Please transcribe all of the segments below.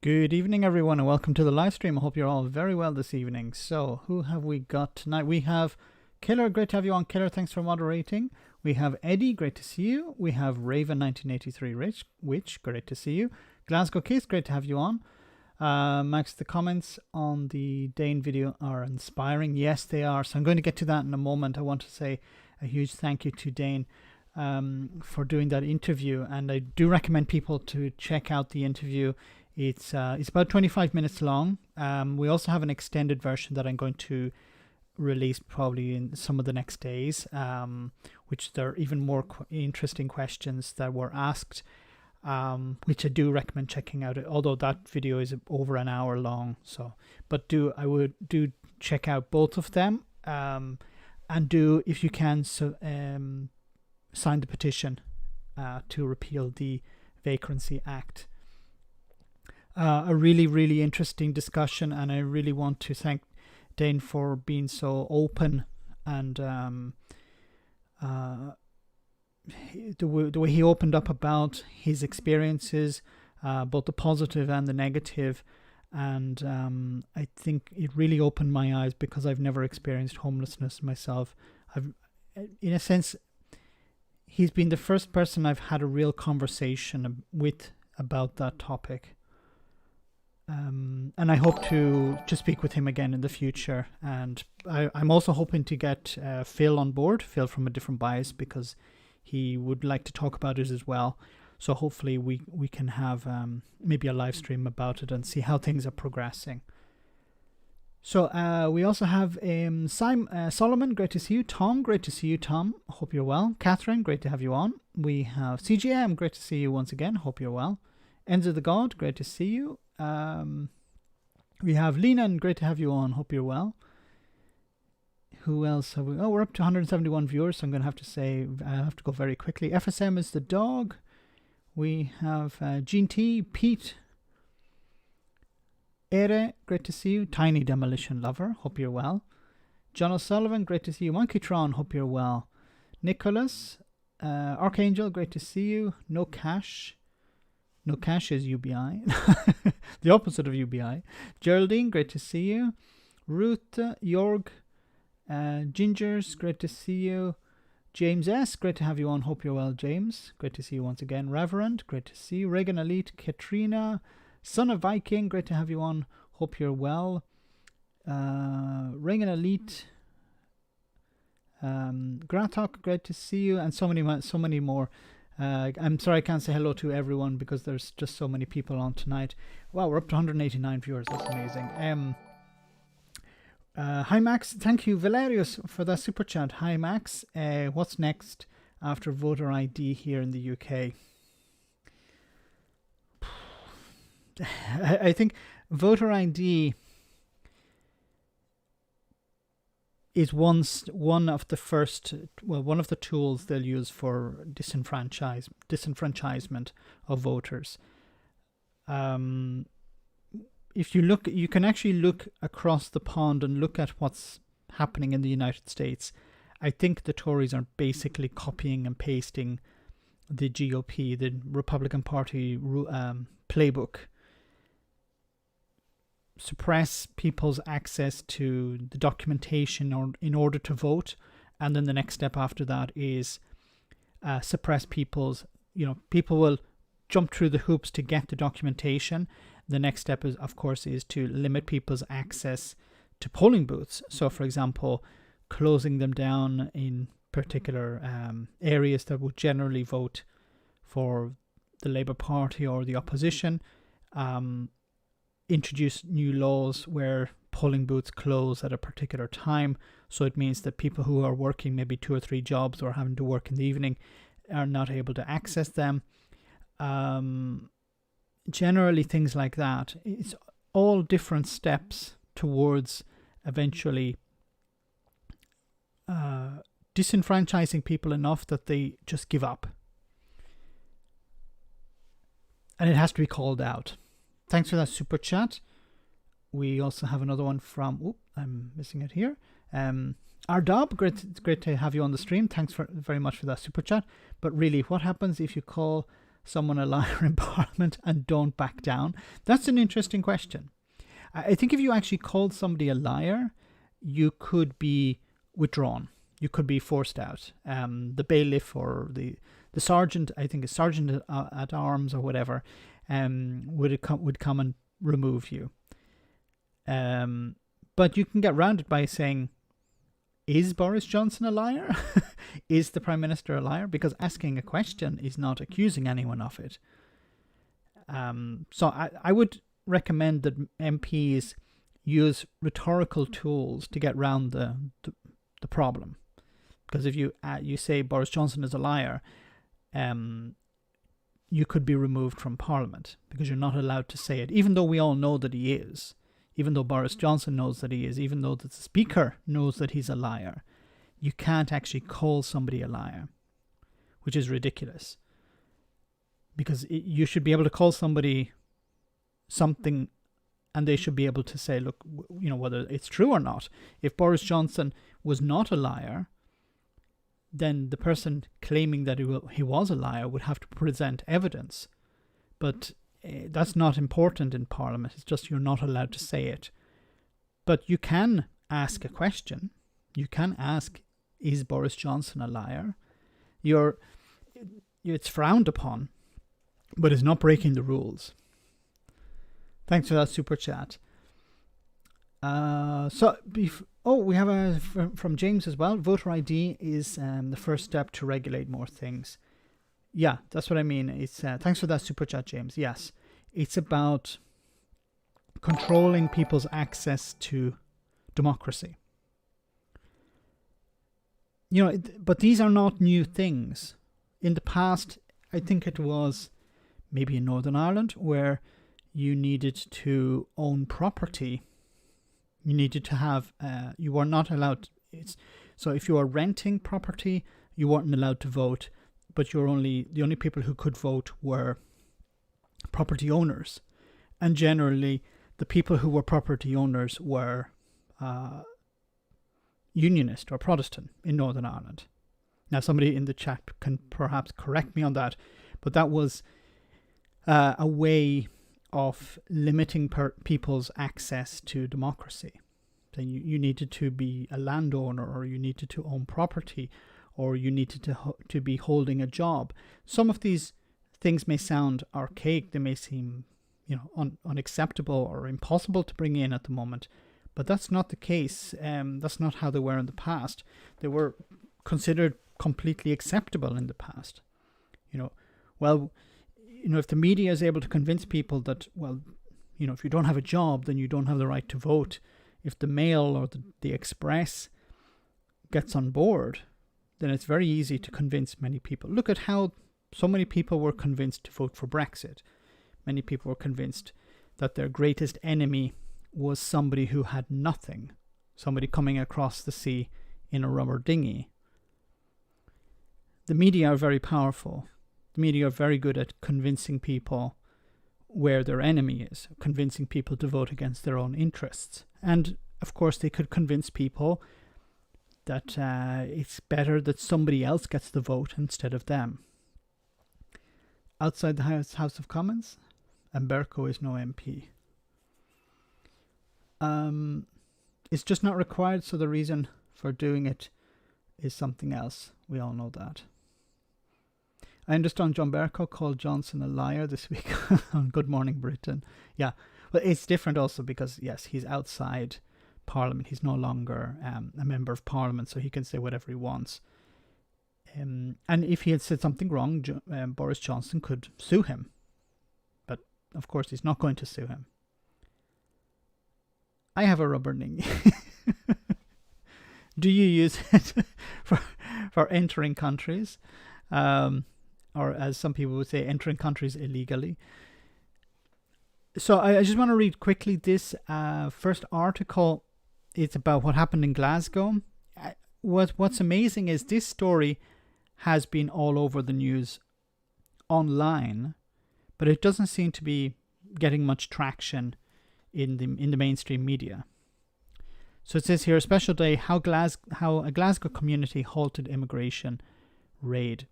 Good evening, everyone, and welcome to the live stream. I hope you're all very well this evening. So, who have we got tonight? We have Killer. Great to have you on, Killer. Thanks for moderating. We have Eddie. Great to see you. We have Raven 1983 Witch. Great to see you. Glasgow Kiss. Great to have you on. Max, the comments on the Dane video are inspiring. Yes, they are. So I'm going to get to that in a moment. I want to say a huge thank you to Dane for doing that interview, and I do recommend people to check out the interview. It's about 25 minutes long. We also have an extended version that I'm going to release probably in some of the next days, which there are even more interesting questions that were asked, which I do recommend checking out. Although that video is over an hour long, but I would check out both of them, and if you can, sign the petition to repeal the Vacancy Act. A really, really interesting discussion, and I really want to thank Dane for being so open and the way he opened up about his experiences, both the positive and the negative. And I think it really opened my eyes because I've never experienced homelessness myself. In a sense, he's been the first person I've had a real conversation with about that topic. And I hope to speak with him again in the future. And I'm also hoping to get Phil on board, Phil from A Different Bias, because he would like to talk about it as well. So hopefully we can have maybe a live stream about it and see how things are progressing. So we also have Solomon, great to see you. Tom, great to see you, Tom. Hope you're well. Catherine, great to have you on. We have CGM, great to see you once again. Hope you're well. Enzo the God, great to see you. We have Lena, and great to have you on. Hope you're well. Who else have we? Oh, we're up to 171 viewers, so I'm going to have to say, I have to go very quickly. FSM is the dog. We have Gene T, Pete, Ere, great to see you. Tiny Demolition Lover, hope you're well. John O'Sullivan, great to see you. Monkeystron, hope you're well. Nicholas, Archangel, great to see you. No Cash. No Cash is UBI. The opposite of UBI. Geraldine, great to see you. Ruth, Jorg, Gingers, great to see you. James S, great to have you on. Hope you're well, James. Great to see you once again. Reverend, great to see you. Reagan Elite, Katrina, Son of Viking, great to have you on. Hope you're well. Reagan Elite, Gratok, great to see you, and so many more. I'm sorry I can't say hello to everyone because there's just so many people on tonight. Wow, we're up to 189 viewers. That's amazing. Hi Max, thank you Valerius for that super chat. Hi Max, what's next after voter ID here in the UK? I think voter ID is one of the tools they'll use for disenfranchisement of voters. If you look, you can actually look across the pond and look at what's happening in the United States. I think the Tories are basically copying and pasting the GOP, the Republican Party playbook. Suppress people's access to the documentation in order to vote, and then the next step after that is suppress people's, people will jump through the hoops to get the documentation. The next step is, of course, is to limit people's access to polling booths. So, for example, closing them down in particular areas that would generally vote for the Labour Party or the opposition. Introduce new laws where polling booths close at a particular time. So it means that people who are working maybe 2 or 3 jobs or having to work in the evening are not able to access them. Generally things like that. It's all different steps towards eventually disenfranchising people enough that they just give up. And it has to be called out. Thanks for that super chat. We also have another one from, I'm missing it here. Ardob, great to have you on the stream. Thanks very much for that super chat. But really, what happens if you call someone a liar in Parliament and don't back down? That's an interesting question. I think if you actually called somebody a liar, you could be withdrawn. You could be forced out. The bailiff or the sergeant, I think a sergeant at arms or whatever, would come and remove you. But you can get round it by saying, is Boris Johnson a liar? Is the Prime Minister a liar? Because asking a question is not accusing anyone of it. So I would recommend that MPs use rhetorical tools to get round the problem. Because if you say Boris Johnson is a liar, you could be removed from Parliament because you're not allowed to say it, even though we all know that he is. Even though Boris Johnson knows that he is, even though the Speaker knows that he's a liar, you can't actually call somebody a liar, which is ridiculous. Because you should be able to call somebody something and they should be able to say, look, whether it's true or not. If Boris Johnson was not a liar, then the person claiming that he was a liar would have to present evidence. But that's not important in Parliament. It's just you're not allowed to say it. But you can ask a question. You can ask, is Boris Johnson a liar? It's frowned upon, but it's not breaking the rules. Thanks for that super chat. We have from James as well. Voter ID is the first step to regulate more things. Yeah, that's what I mean. It's thanks for that super chat, James. Yes, it's about controlling people's access to democracy. But these are not new things. In the past, I think it was maybe in Northern Ireland where you needed to own property. You needed to have. You were not allowed. So if you were renting property, you weren't allowed to vote. But the only people who could vote were property owners, and generally the people who were property owners were unionist or Protestant in Northern Ireland. Now somebody in the chat can perhaps correct me on that, but that was a way of limiting people's access to democracy. So you needed to be a landowner, or you needed to own property, or you needed to be holding a job. Some of these things may sound archaic. They may seem, unacceptable or impossible to bring in at the moment. But that's not the case. That's not how they were in the past. They were considered completely acceptable in the past. If the media is able to convince people that, if you don't have a job, then you don't have the right to vote. If the Mail or the Express gets on board, then it's very easy to convince many people. Look at how so many people were convinced to vote for Brexit. Many people were convinced that their greatest enemy was somebody who had nothing, somebody coming across the sea in a rubber dinghy. The media are very powerful. The media are very good at convincing people where their enemy is, convincing people to vote against their own interests. And, of course, they could convince people that it's better that somebody else gets the vote instead of them. Outside the House of Commons, Umberco is no MP. It's just not required, so the reason for doing it is something else. We all know that. I understand John Bercow called Johnson a liar this week on Good Morning Britain. Yeah, but it's different also because, yes, he's outside Parliament. He's no longer a member of Parliament, so he can say whatever he wants. And if he had said something wrong, Boris Johnson could sue him. But, of course, he's not going to sue him. I have a rubber dinghy. Do you use it for entering countries? Or as some people would say, entering countries illegally. So I just want to read quickly this first article. It's about what happened in Glasgow. What's amazing is this story has been all over the news online, but it doesn't seem to be getting much traction in the mainstream media. So it says here, a special day, how a Glasgow community halted immigration raid.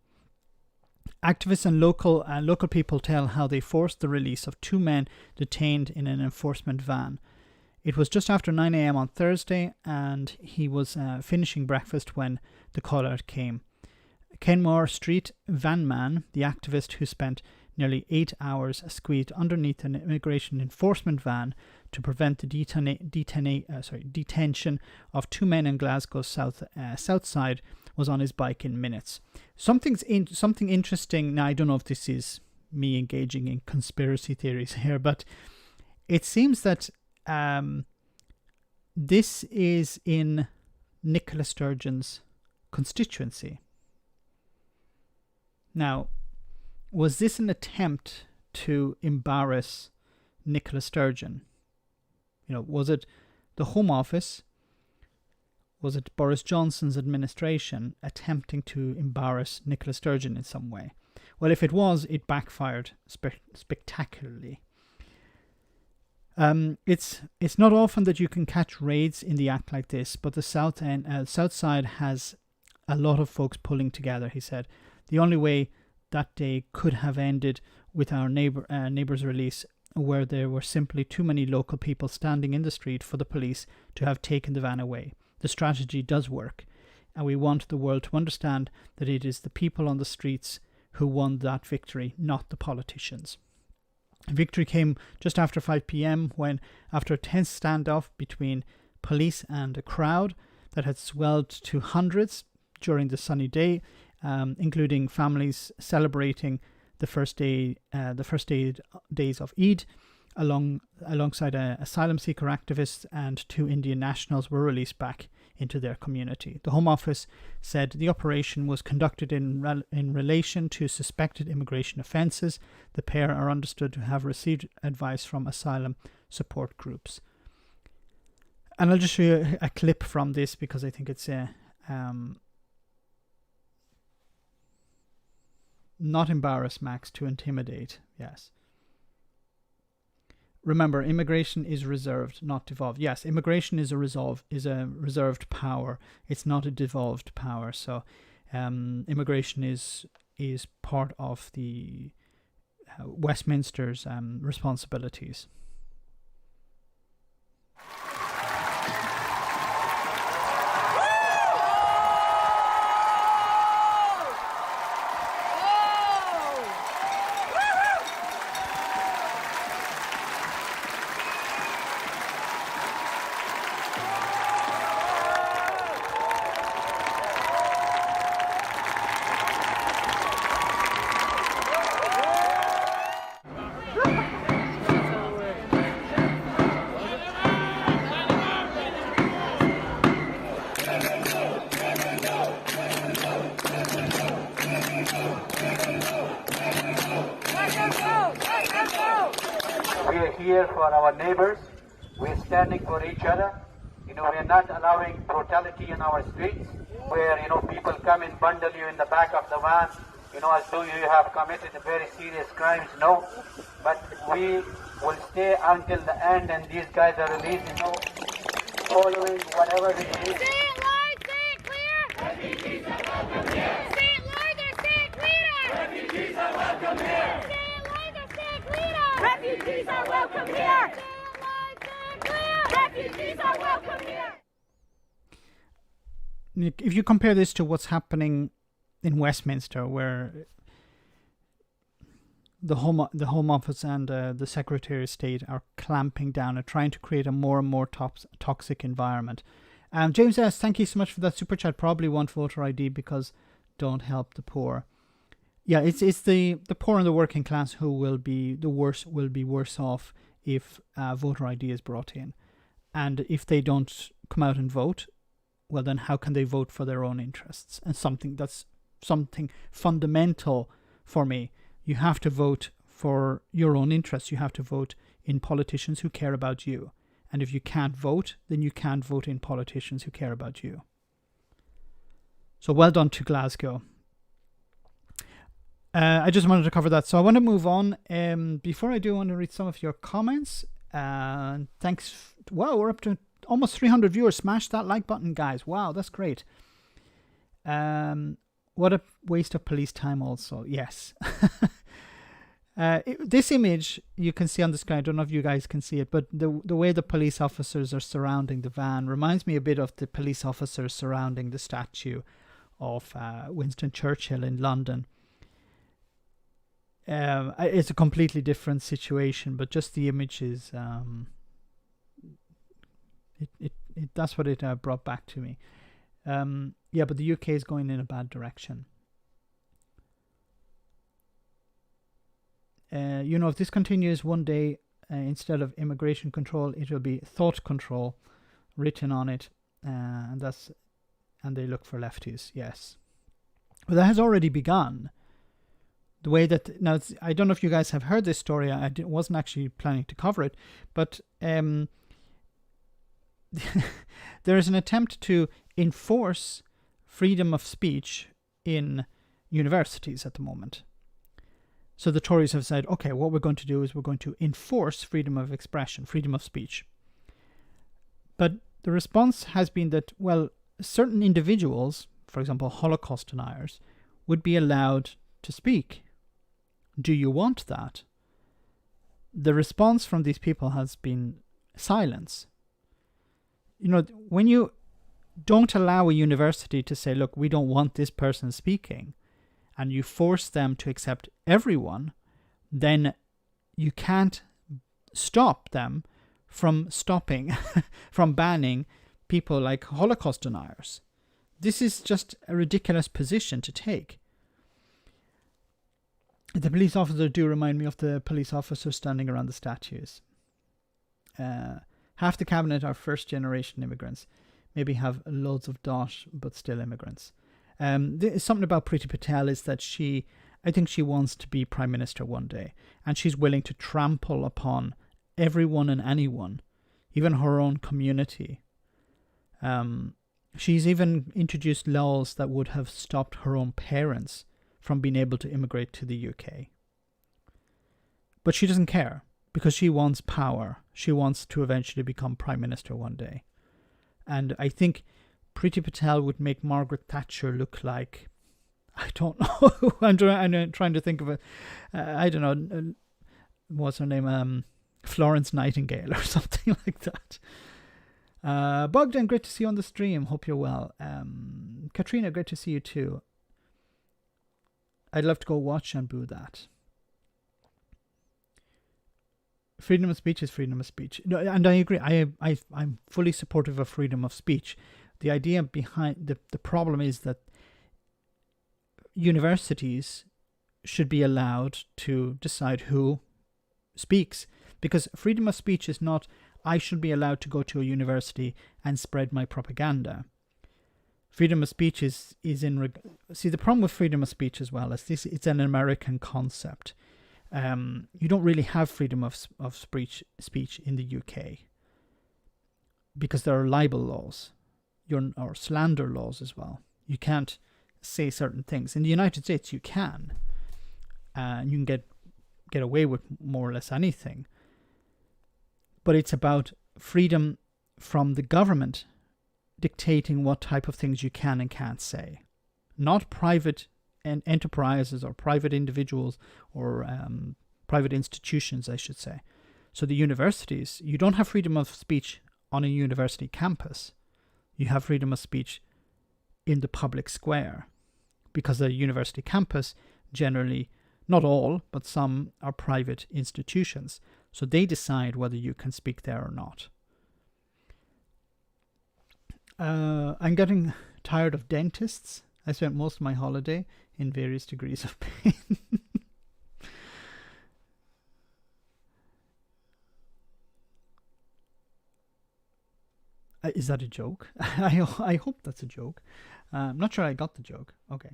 Activists and local people tell how they forced the release of 2 men detained in an enforcement van. It was just after 9 a.m. on Thursday, and he was finishing breakfast when the call-out came. Kenmore Street van man, the activist who spent nearly 8 hours squeezed underneath an immigration enforcement van to prevent the detention of 2 men in Glasgow's south side, was on his bike in minutes. Something interesting. Now, I don't know if this is me engaging in conspiracy theories here, but it seems that this is in Nicola Sturgeon's constituency. Now, was this an attempt to embarrass Nicola Sturgeon? Was it the Home Office? Was it Boris Johnson's administration attempting to embarrass Nicola Sturgeon in some way? Well, if it was, it backfired spectacularly. It's not often that you can catch raids in the act like this, but the south side has a lot of folks pulling together, he said. The only way that day could have ended with our neighbour's release, where there were simply too many local people standing in the street for the police to have taken the van away. The strategy does work, and we want the world to understand that it is the people on the streets who won that victory, not the politicians. Victory came just after 5 p.m. when, after a tense standoff between police and a crowd that had swelled to hundreds during the sunny day, including families celebrating the first days of Eid, alongside asylum seeker activists, and 2 Indian nationals were released back into their community. The Home Office said the operation was conducted in relation to suspected immigration offences. The pair are understood to have received advice from asylum support groups. And I'll just show you a clip from this because I think it's not embarrass, Max, to intimidate. Yes. Remember, immigration is reserved, not devolved. Yes, immigration is a reserved power. It's not a devolved power. So, immigration is part of the Westminster's responsibilities. Here for our neighbors, we're standing for each other. We're not allowing brutality in our streets, where people come and bundle you in the back of the van, as though you have committed very serious crimes. No, but we will stay until the end, and these guys are released. Following whatever it is. Say it loud, say it clear. Refugees are welcome here. Say it louder, say it clearer. Refugees are welcome here. Refugees are welcome here! Refugees are welcome here! If you compare this to what's happening in Westminster, where the Home Office and the Secretary of State are clamping down and trying to create a more and more toxic environment. James S., thank you so much for that super chat. Probably want voter ID because don't help the poor. Yeah, it's the poor and the working class who will be worse off if voter ID is brought in. And if they don't come out and vote, well then how can they vote for their own interests? And something fundamental for me. You have to vote for your own interests. You have to vote in politicians who care about you. And if you can't vote, then you can't vote in politicians who care about you. So well done to Glasgow. I just wanted to cover that. So I want to move on. Before I do, I want to read some of your comments. Thanks. Wow, we're up to almost 300 viewers. Smash that like button, guys. Wow, that's great. What What a waste of police time also. Yes. This image you can see on the screen. I don't know if you guys can see it, but the way the police officers are surrounding the van reminds me a bit of the police officers surrounding the statue of Winston Churchill in London. It's a completely different situation, but just the image is that's what it brought back to me. Yeah, but the UK is going in a bad direction. If this continues one day, instead of immigration control, it will be thought control written on it, and they look for lefties. Yes, but that has already begun. The way that now, I don't know if you guys have heard this story. I wasn't actually planning to cover it, but there is an attempt to enforce freedom of speech in universities at the moment. So the Tories have said, okay, what we're going to do is we're going to enforce freedom of expression, freedom of speech. But the response has been that, well, certain individuals, for example, Holocaust deniers, would be allowed to speak. Do you want that? The response from these people has been silence. When you don't allow a university to say, look, we don't want this person speaking, and you force them to accept everyone, then you can't stop them from from banning people like Holocaust deniers. This is just a ridiculous position to take. The police officers do remind me of the police officers standing around the statues. Half the cabinet are first-generation immigrants. Maybe have loads of dot, but still immigrants. Something about Priti Patel is that I think she wants to be Prime Minister one day, and she's willing to trample upon everyone and anyone, even her own community. She's even introduced laws that would have stopped her own parents from being able to immigrate to the UK. But she doesn't care, because she wants power. She wants to eventually become Prime Minister one day. And I think Priti Patel would make Margaret Thatcher look like, I don't know, I'm trying to think of it, I don't know, what's her name, Florence Nightingale or something like that. Bogdan, great to see you on the stream, hope you're well. Katrina, great to see you too. I'd love to go watch and boo that. Freedom of speech is freedom of speech. No, and I agree. I'm fully supportive of freedom of speech. The idea behind the problem is that universities should be allowed to decide who speaks. Because freedom of speech is not, I should be allowed to go to a university and spread my propaganda. Freedom of speech is see, the problem with freedom of speech as well is this: it's an American concept. You don't really have freedom of speech in the UK because there are libel laws, or slander laws as well. You can't say certain things. In the United States, you can, and you can get away with more or less anything. But it's about freedom from the government dictating what type of things you can and can't say, not private enterprises or private individuals or private institutions, I should say. So the universities, you don't have freedom of speech on a university campus. You have freedom of speech in the public square, because the university campus generally, not all, but some are private institutions. So they decide whether you can speak there or not. I'm getting tired of dentists. I spent most of my holiday in various degrees of pain. Is that a joke? I hope that's a joke. I'm not sure I got the joke. Okay.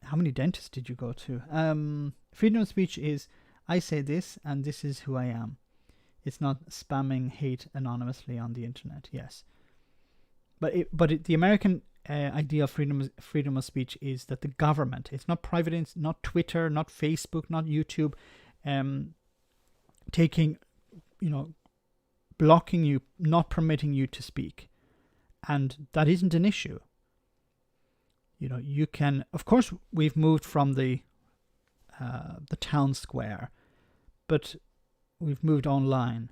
How many dentists did you go to? Freedom of speech is, I say this and this is who I am. It's not spamming hate anonymously on the internet. Yes. But the American idea of freedom of speech is that the government, it's not private, not Twitter, not Facebook, not YouTube, taking, blocking you, not permitting you to speak. And that isn't an issue. you can, of course, we've moved from the town square, but we've moved online.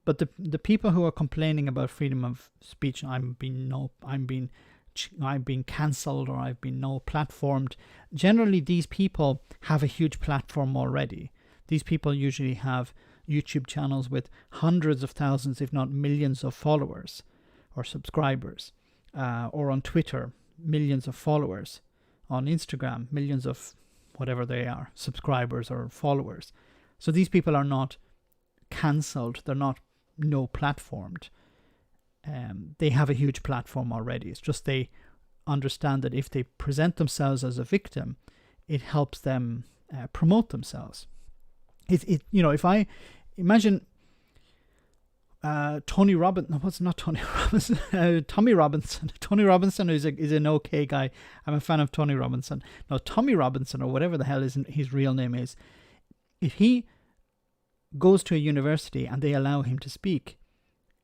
But the people who are complaining about freedom of speech, I'm being cancelled, or I've been no platformed. Generally, these people have a huge platform already. These people usually have YouTube channels with hundreds of thousands, if not millions, of followers or subscribers, or on Twitter, millions of followers, on Instagram, millions of whatever they are, subscribers or followers. So these people are not cancelled. They're not no platformed. They have a huge platform already. It's just they understand that if they present themselves as a victim, it helps them promote themselves. If I imagine Tommy Robinson. Tommy Robinson is an okay guy. I'm a fan of Tony Robinson. No, Tommy Robinson, or whatever the hell his real name is. If he goes to a university and they allow him to speak,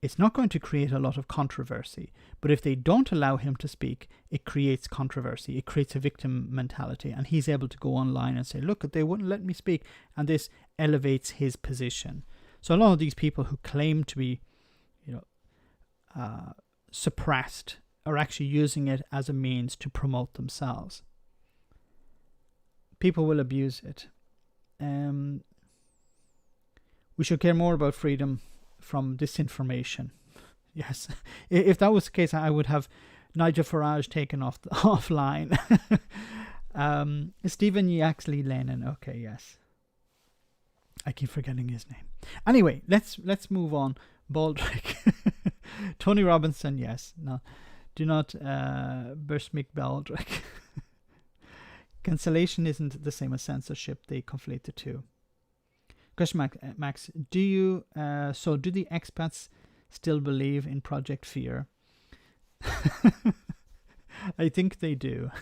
it's not going to create a lot of controversy. But if they don't allow him to speak, it creates controversy. It creates a victim mentality. And he's able to go online and say, look, they wouldn't let me speak. And this elevates his position. So a lot of these people who claim to be, suppressed are actually using it as a means to promote themselves. People will abuse it. We should care more about freedom from disinformation. Yes. If that was the case, I would have Nigel Farage taken offline. Stephen Yaxley Lennon. Okay, yes. I keep forgetting his name. Anyway, let's move on. Baldrick. Tony Robinson, yes. No, do not besmirch Baldrick. Cancellation isn't the same as censorship. They conflate the two. Question Max, do the expats still believe in Project Fear? I think they do.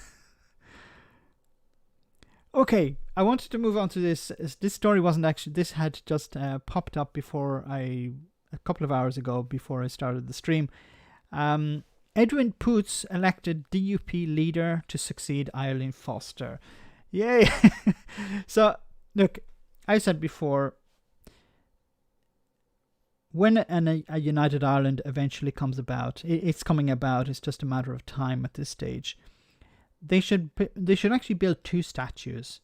Okay, I wanted to move on to this. This story wasn't actually, this had just popped up a couple of hours ago before I started the stream. Edwin Poots elected DUP leader to succeed Eileen Foster. Yay! So, look, I said before, when a United Ireland eventually comes about, it's coming about, it's just a matter of time at this stage. They should actually build two statues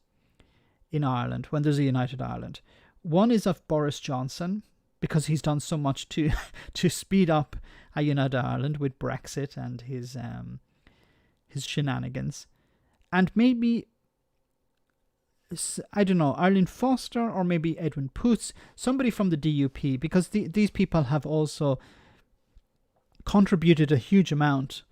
in Ireland when there's a United Ireland. One is of Boris Johnson, because he's done so much to speed up a United Ireland with Brexit and his shenanigans. And maybe, I don't know, Eileen Foster or maybe Edwin Poots, somebody from the DUP, because these people have also contributed a huge amount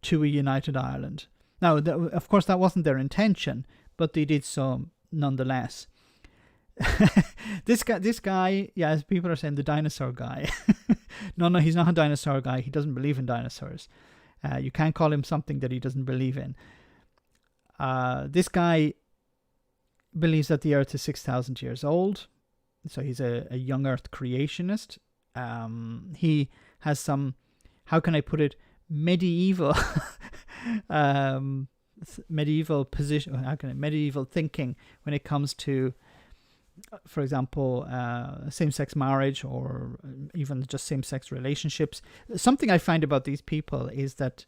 to a United Ireland. Now, of course, that wasn't their intention, but they did so nonetheless. This guy, yeah, as people are saying, the dinosaur guy. No, he's not a dinosaur guy. He doesn't believe in dinosaurs. You can't call him something that he doesn't believe in. This guy believes that the Earth is 6,000 years old. So he's a young Earth creationist. He has some, how can I put it, medieval medieval thinking when it comes to, for example, same-sex marriage or even just same-sex relationships. Something I find about these people is that,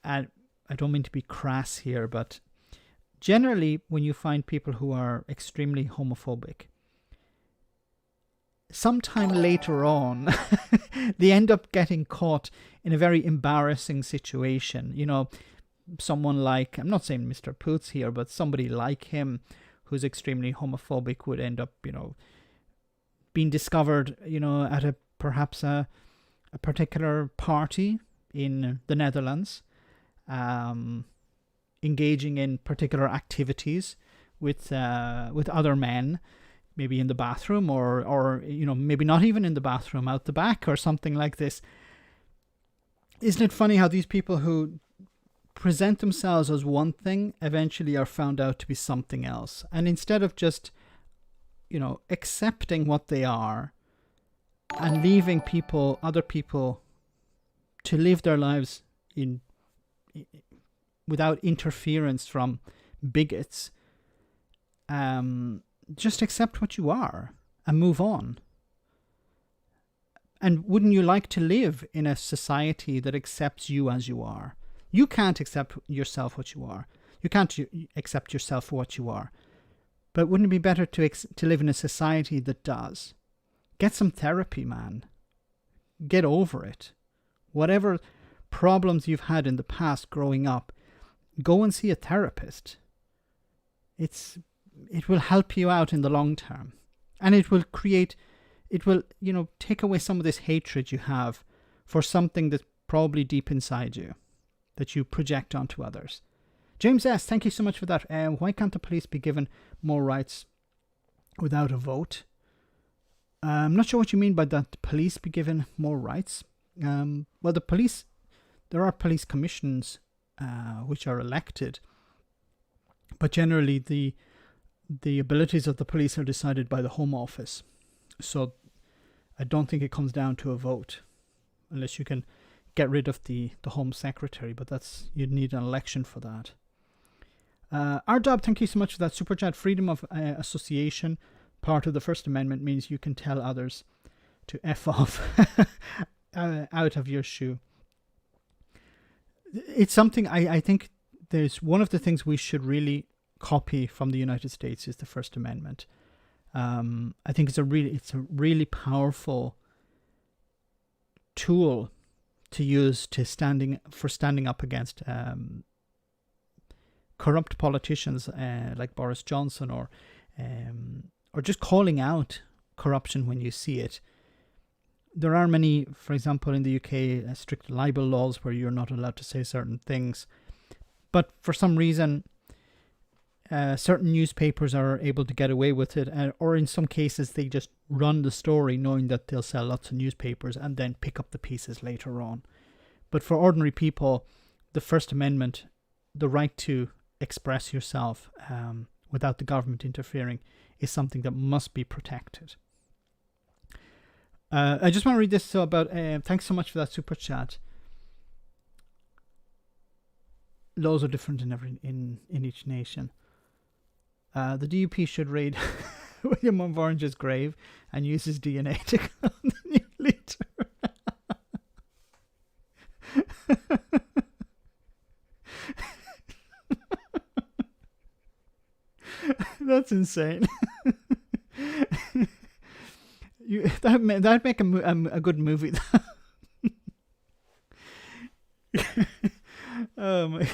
and I don't mean to be crass here, but generally when you find people who are extremely homophobic, sometime later on, they end up getting caught in a very embarrassing situation. Someone like, I'm not saying Mr. Poots here, but somebody like him who's extremely homophobic would end up, being discovered, at perhaps a particular party in the Netherlands, engaging in particular activities with other men, maybe in the bathroom or maybe not even in the bathroom, out the back or something like this. Isn't it funny how these people who present themselves as one thing eventually are found out to be something else? And instead of just, accepting what they are and leaving other people to live their lives in without interference from bigots. Just accept what you are and move on. And wouldn't you like to live in a society that accepts you as you are? You can't accept yourself what you are. You can't accept yourself for what you are. But wouldn't it be better to live in a society that does? Get some therapy, man. Get over it. Whatever problems you've had in the past growing up, go and see a therapist. It will help you out in the long term. And it will, take away some of this hatred you have for something that's probably deep inside you, that you project onto others. James S., thank you so much for that. Why can't the police be given more rights without a vote? I'm not sure what you mean by that. The police be given more rights? Well, there are police commissions which are elected, but generally the abilities of the police are decided by the Home Office. So I don't think it comes down to a vote, unless you can get rid of the Home Secretary, but you'd need an election for that. Ardab, thank you so much for that super chat. Freedom of association, part of the First Amendment, means you can tell others to F off out of your shoe. It's something I think there's one of the things we should really copy from the United States is the First Amendment. I think it's a really powerful tool to use standing up against corrupt politicians like Boris Johnson, or just calling out corruption when you see it. There are many, for example, in the UK, strict libel laws where you're not allowed to say certain things. But for some reason, certain newspapers are able to get away with it, or in some cases they just run the story knowing that they'll sell lots of newspapers and then pick up the pieces later on. But for ordinary people, the First Amendment, the right to express yourself without the government interfering, is something that must be protected. I just want to read this about, thanks so much for that super chat. Laws are different in each nation. The DUP should raid William of Orange's grave and use his DNA to clone the new leader. That's insane. That'd make a good movie. Oh my God.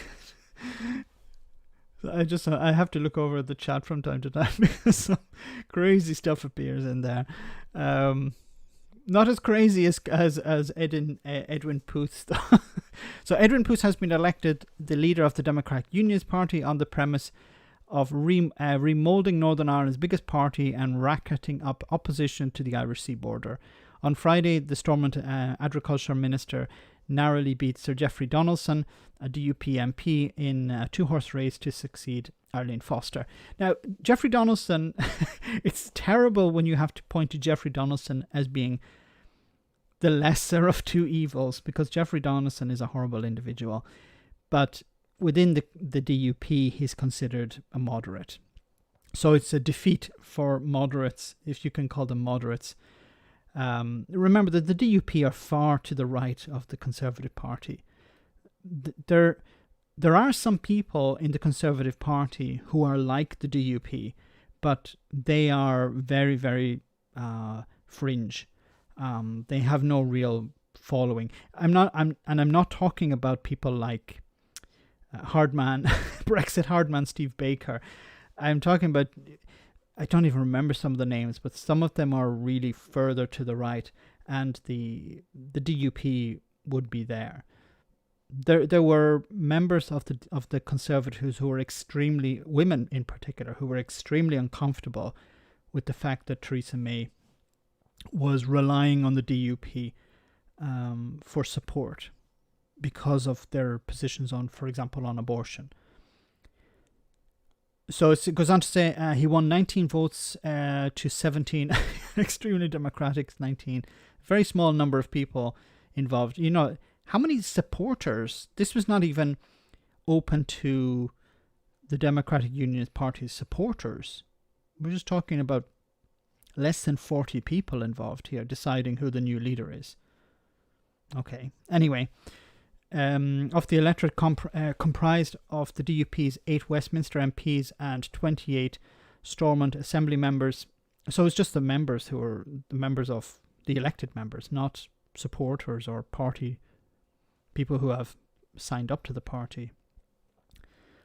I have to look over the chat from time to time because some crazy stuff appears in there. Not as crazy as Edwin Poots though. So Edwin Poots has been elected the leader of the Democratic Unionist Party on the premise of remoulding Northern Ireland's biggest party and racketing up opposition to the Irish Sea border. On Friday, the Stormont Agriculture Minister narrowly beat Sir Geoffrey Donaldson, a DUP MP, in a two-horse race to succeed Arlene Foster. Now, Geoffrey Donaldson, it's terrible when you have to point to Geoffrey Donaldson as being the lesser of two evils, because Geoffrey Donaldson is a horrible individual. But within the DUP, he's considered a moderate. So it's a defeat for moderates, if you can call them moderates. Remember that the DUP are far to the right of the Conservative Party. There are some people in the Conservative Party who are like the DUP, but they are very, very fringe. They have no real following. I'm not talking about people like Brexit hardman Steve Baker. I'm talking about, I don't even remember some of the names, but some of them are really further to the right, and the DUP would be there. There were members of the Conservatives who were extremely, women in particular, who were extremely uncomfortable with the fact that Theresa May was relying on the DUP for support because of their positions on, for example, on abortion. So it goes on to say he won 19 votes to 17. Extremely democratic, 19. Very small number of people involved. You know, how many supporters? This was not even open to the Democratic Unionist Party's supporters. We're just talking about less than 40 people involved here deciding who the new leader is. Okay, anyway, of the electorate comprised of the DUP's 8 Westminster MPs and 28 Stormont Assembly members. So it's just the members who are the members of the elected members, not supporters or party people who have signed up to the party.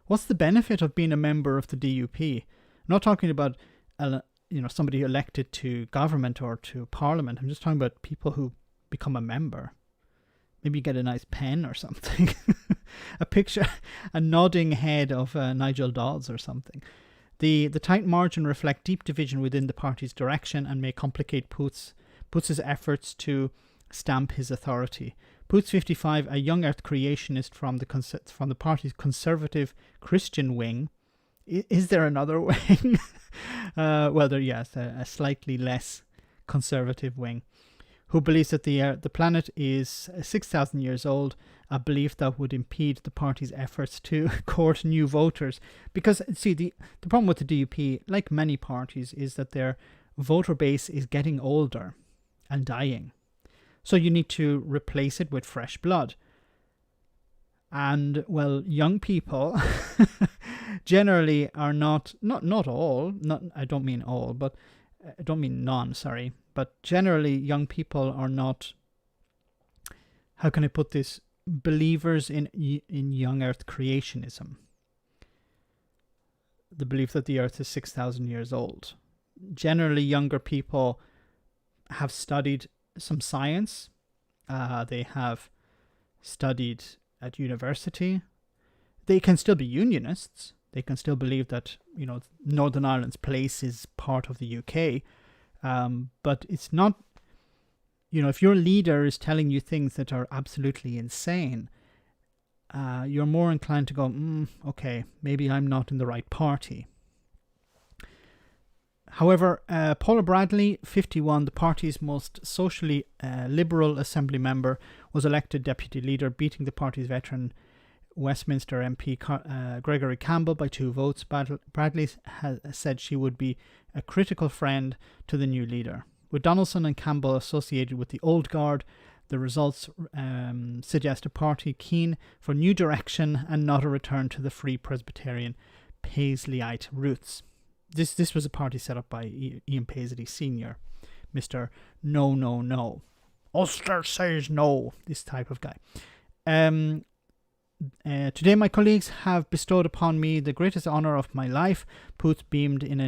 What's the benefit of being a member of the DUP? I'm not talking about somebody elected to government or to parliament. I'm just talking about people who become a member. Maybe you get a nice pen or something. A picture, a nodding head of Nigel Dodds or something. The tight margin reflect deep division within the party's direction and may complicate Poots' efforts to stamp his authority. Poots 55, a young earth creationist from the party's conservative Christian wing. Is there another wing? A slightly less conservative wing, who believes that the planet is 6,000 years old, a belief that would impede the party's efforts to court new voters. Because, see, the problem with the DUP, like many parties, is that their voter base is getting older and dying. So you need to replace it with fresh blood. And, well, young people generally are not all, I don't mean all, but I don't mean none, sorry. But generally, young people are not, how can I put this, believers in young earth creationism. The belief that the earth is 6,000 years old. Generally, younger people have studied some science. They have studied at university. They can still be unionists. They can still believe that, Northern Ireland's place is part of the UK. But it's not, if your leader is telling you things that are absolutely insane, you're more inclined to go, okay, maybe I'm not in the right party. However, Paula Bradley, 51, the party's most socially liberal assembly member, was elected deputy leader, beating the party's veteran Westminster MP Gregory Campbell by 2 votes. Bradley has said she would be a critical friend to the new leader. With Donaldson and Campbell associated with the old guard, the results suggest a party keen for new direction and not a return to the Free Presbyterian Paisleyite roots. This was a party set up by Ian Paisley Sr., Mr. No, no, no. Ulster says no, this type of guy. Today my colleagues have bestowed upon me the greatest honour of my life, Poots beamed in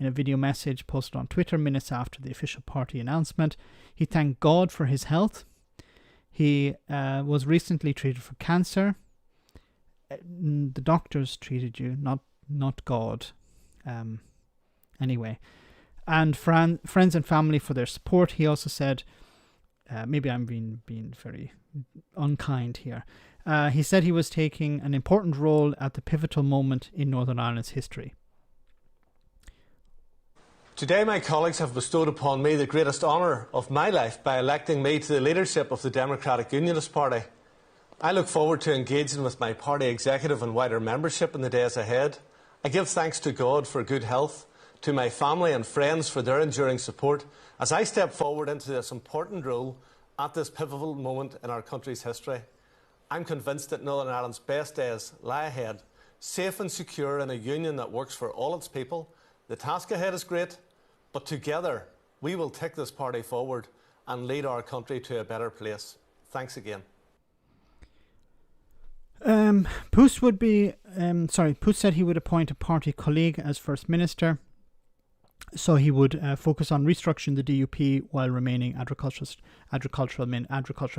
a video message posted on Twitter minutes after the official party announcement. He thanked God for his health. He was recently treated for cancer. The doctors treated you, not God. Anyway, and friends and family for their support. He also said, maybe I'm being very unkind here. He said he was taking an important role at the pivotal moment in Northern Ireland's history. Today my colleagues have bestowed upon me the greatest honour of my life by electing me to the leadership of the Democratic Unionist Party. I look forward to engaging with my party executive and wider membership in the days ahead. I give thanks to God for good health, to my family and friends for their enduring support as I step forward into this important role at this pivotal moment in our country's history. I'm convinced that Northern Ireland's best days lie ahead, safe and secure in a union that works for all its people. The task ahead is great, but together we will take this party forward and lead our country to a better place. Thanks again. Poots said he would appoint a party colleague as First Minister, so he would focus on restructuring the DUP while remaining agricultural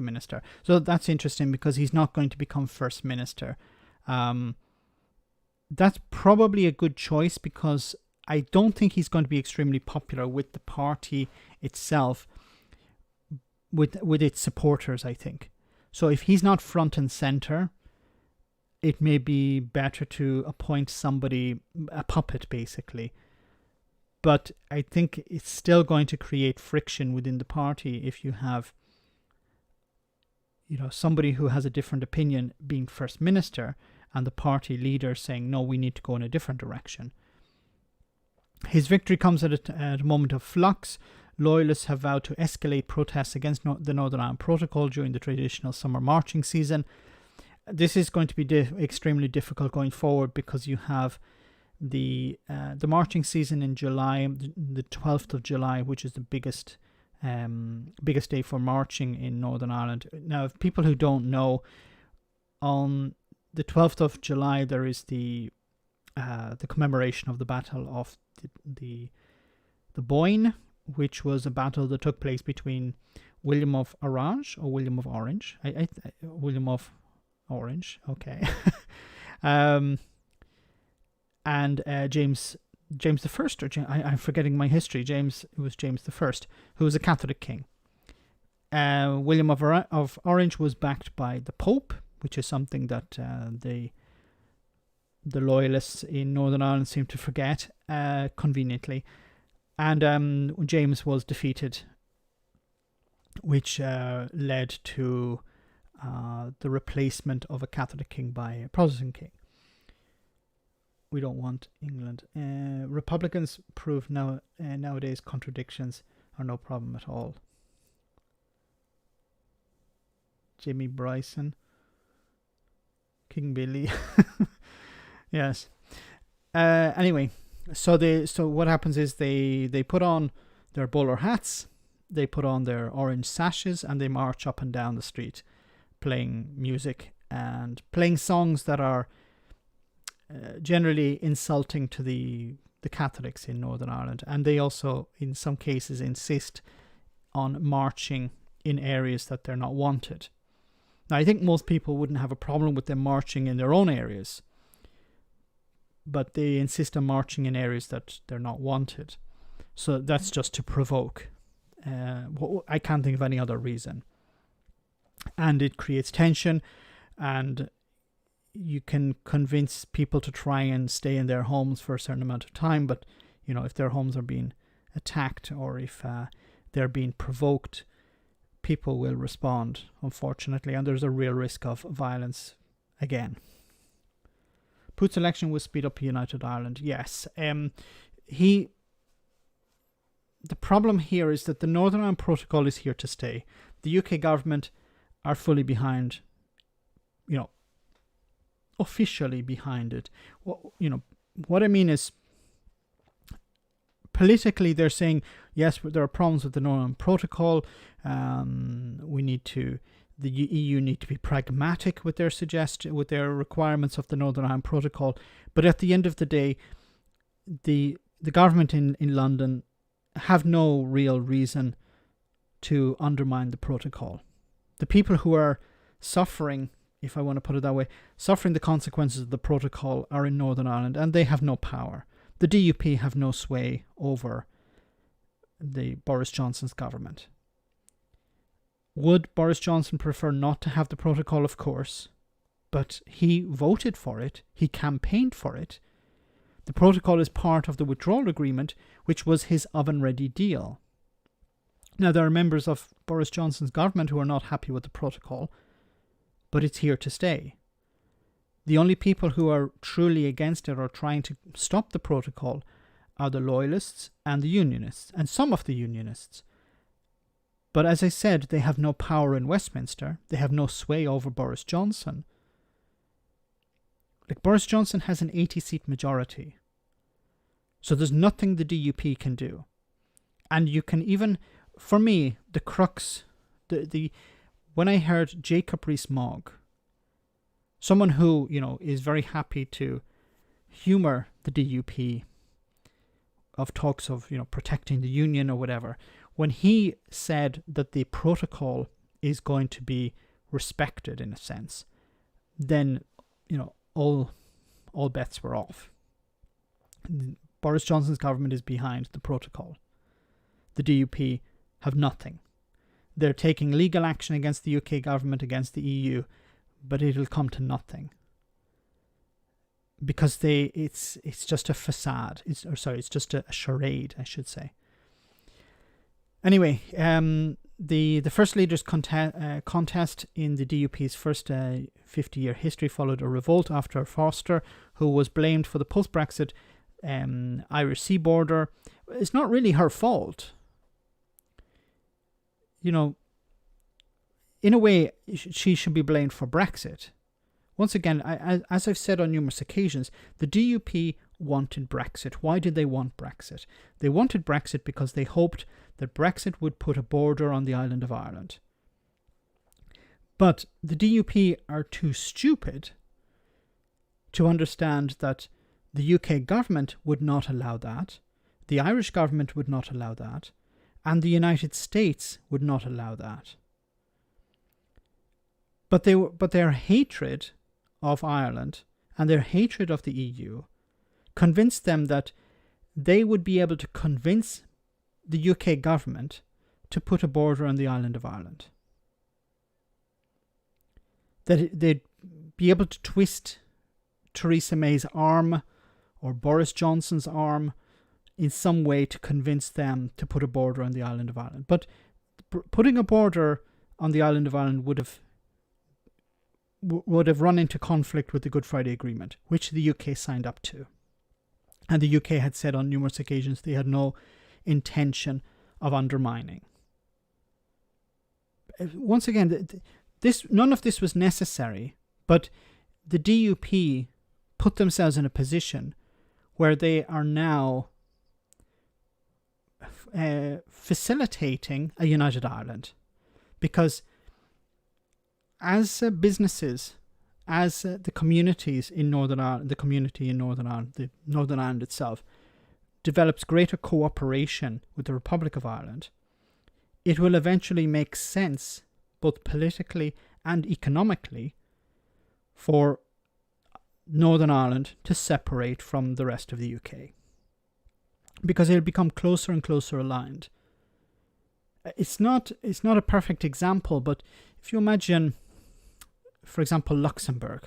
minister. So that's interesting because he's not going to become First Minister. That's probably a good choice because I don't think he's going to be extremely popular with the party itself, with its supporters, I think. So if he's not front and centre, it may be better to appoint somebody, a puppet basically. But I think it's still going to create friction within the party if you have, somebody who has a different opinion being First Minister and the party leader saying, no, we need to go in a different direction. His victory comes at a moment of flux. Loyalists have vowed to escalate protests against the Northern Ireland Protocol during the traditional summer marching season. This is going to be extremely difficult going forward, because you have the marching season in July, the 12th of July, which is the biggest day for marching in Northern Ireland. Now, if people who don't know, on the 12th of July there is the commemoration of the Battle of the Boyne, which was a battle that took place between William of Orange, or William of Orange, William of Orange, okay, and James the First, or I'm forgetting my history. It was James the First, who was a Catholic king. William of Orange was backed by the Pope, which is something that the loyalists in Northern Ireland seem to forget conveniently. And James was defeated, which led to the replacement of a Catholic king by a Protestant king. We don't want England. Republicans prove nowadays contradictions are no problem at all. Jimmy Bryson, King Billy. Yes. Anyway, so what happens is they put on their bowler hats, they put on their orange sashes, and they march up and down the street playing music and playing songs that are generally insulting to the Catholics in Northern Ireland. And they also, in some cases, insist on marching in areas that they're not wanted. Now, I think most people wouldn't have a problem with them marching in their own areas, but they insist on marching in areas that they're not wanted. So that's just to provoke. I can't think of any other reason. And it creates tension, and you can convince people to try and stay in their homes for a certain amount of time, but if their homes are being attacked, or if they're being provoked, people will respond, unfortunately, and there's a real risk of violence again. Poots' election will speed up United Ireland. Yes. The problem here is that the Northern Ireland Protocol is here to stay. The UK government are fully behind, officially behind it. What I mean is, politically they're saying, yes, there are problems with the Northern Ireland Protocol. The EU need to be pragmatic with their requirements of the Northern Ireland Protocol. But at the end of the day, the government in London have no real reason to undermine the protocol. The people who are suffering, if I want to put it that way, suffering the consequences of the protocol are in Northern Ireland, and they have no power. The DUP have no sway over the Boris Johnson's government. Would Boris Johnson prefer not to have the protocol? Of course. But he voted for it. He campaigned for it. The protocol is part of the withdrawal agreement, which was his oven-ready deal. Now, there are members of Boris Johnson's government who are not happy with the protocol, but it's here to stay. The only people who are truly against it or trying to stop the protocol are the loyalists and the unionists, and some of the unionists. But as I said, they have no power in Westminster. They have no sway over Boris Johnson. Boris Johnson has an 80-seat majority. So there's nothing the DUP can do. And you can even, for me, the crux, when I heard Jacob Rees-Mogg, someone who, is very happy to humour the DUP of talks of, protecting the union or whatever, when he said that the protocol is going to be respected in a sense, then, all bets were off. Boris Johnson's government is behind the protocol. The DUP have nothing. They're taking legal action against the UK government, against the EU, but it'll come to nothing. Because it's just a facade. It's just a charade, I should say. Anyway, The First Leaders contest in the DUP's first 50-year history followed a revolt after Foster, who was blamed for the post-Brexit Irish sea border. It's not really her fault. You know, in a way, she should be blamed for Brexit. Once again, as I've said on numerous occasions, the DUP wanted Brexit. Why did they want Brexit? They wanted Brexit because they hoped that Brexit would put a border on the island of Ireland. But the DUP are too stupid to understand that the UK government would not allow that, the Irish government would not allow that, and the United States would not allow that. But their hatred of Ireland and their hatred of the EU convinced them that they would be able to convince the UK government to put a border on the island of Ireland. That they'd be able to twist Theresa May's arm or Boris Johnson's arm in some way to convince them to put a border on the island of Ireland. But putting a border on the island of Ireland would have run into conflict with the Good Friday Agreement, which the UK signed up to. And the UK had said on numerous occasions they had no intention of undermining. Once again, none of this was necessary, but the DUP put themselves in a position where they are now facilitating a united Ireland, because as businesses, as the communities in Northern Ireland, the community in Northern Ireland, the Northern Ireland itself, develops greater cooperation with the Republic of Ireland, it will eventually make sense, both politically and economically, for Northern Ireland to separate from the rest of the UK. Because it'll become closer and closer aligned. It's not a perfect example, but if you imagine, for example, Luxembourg.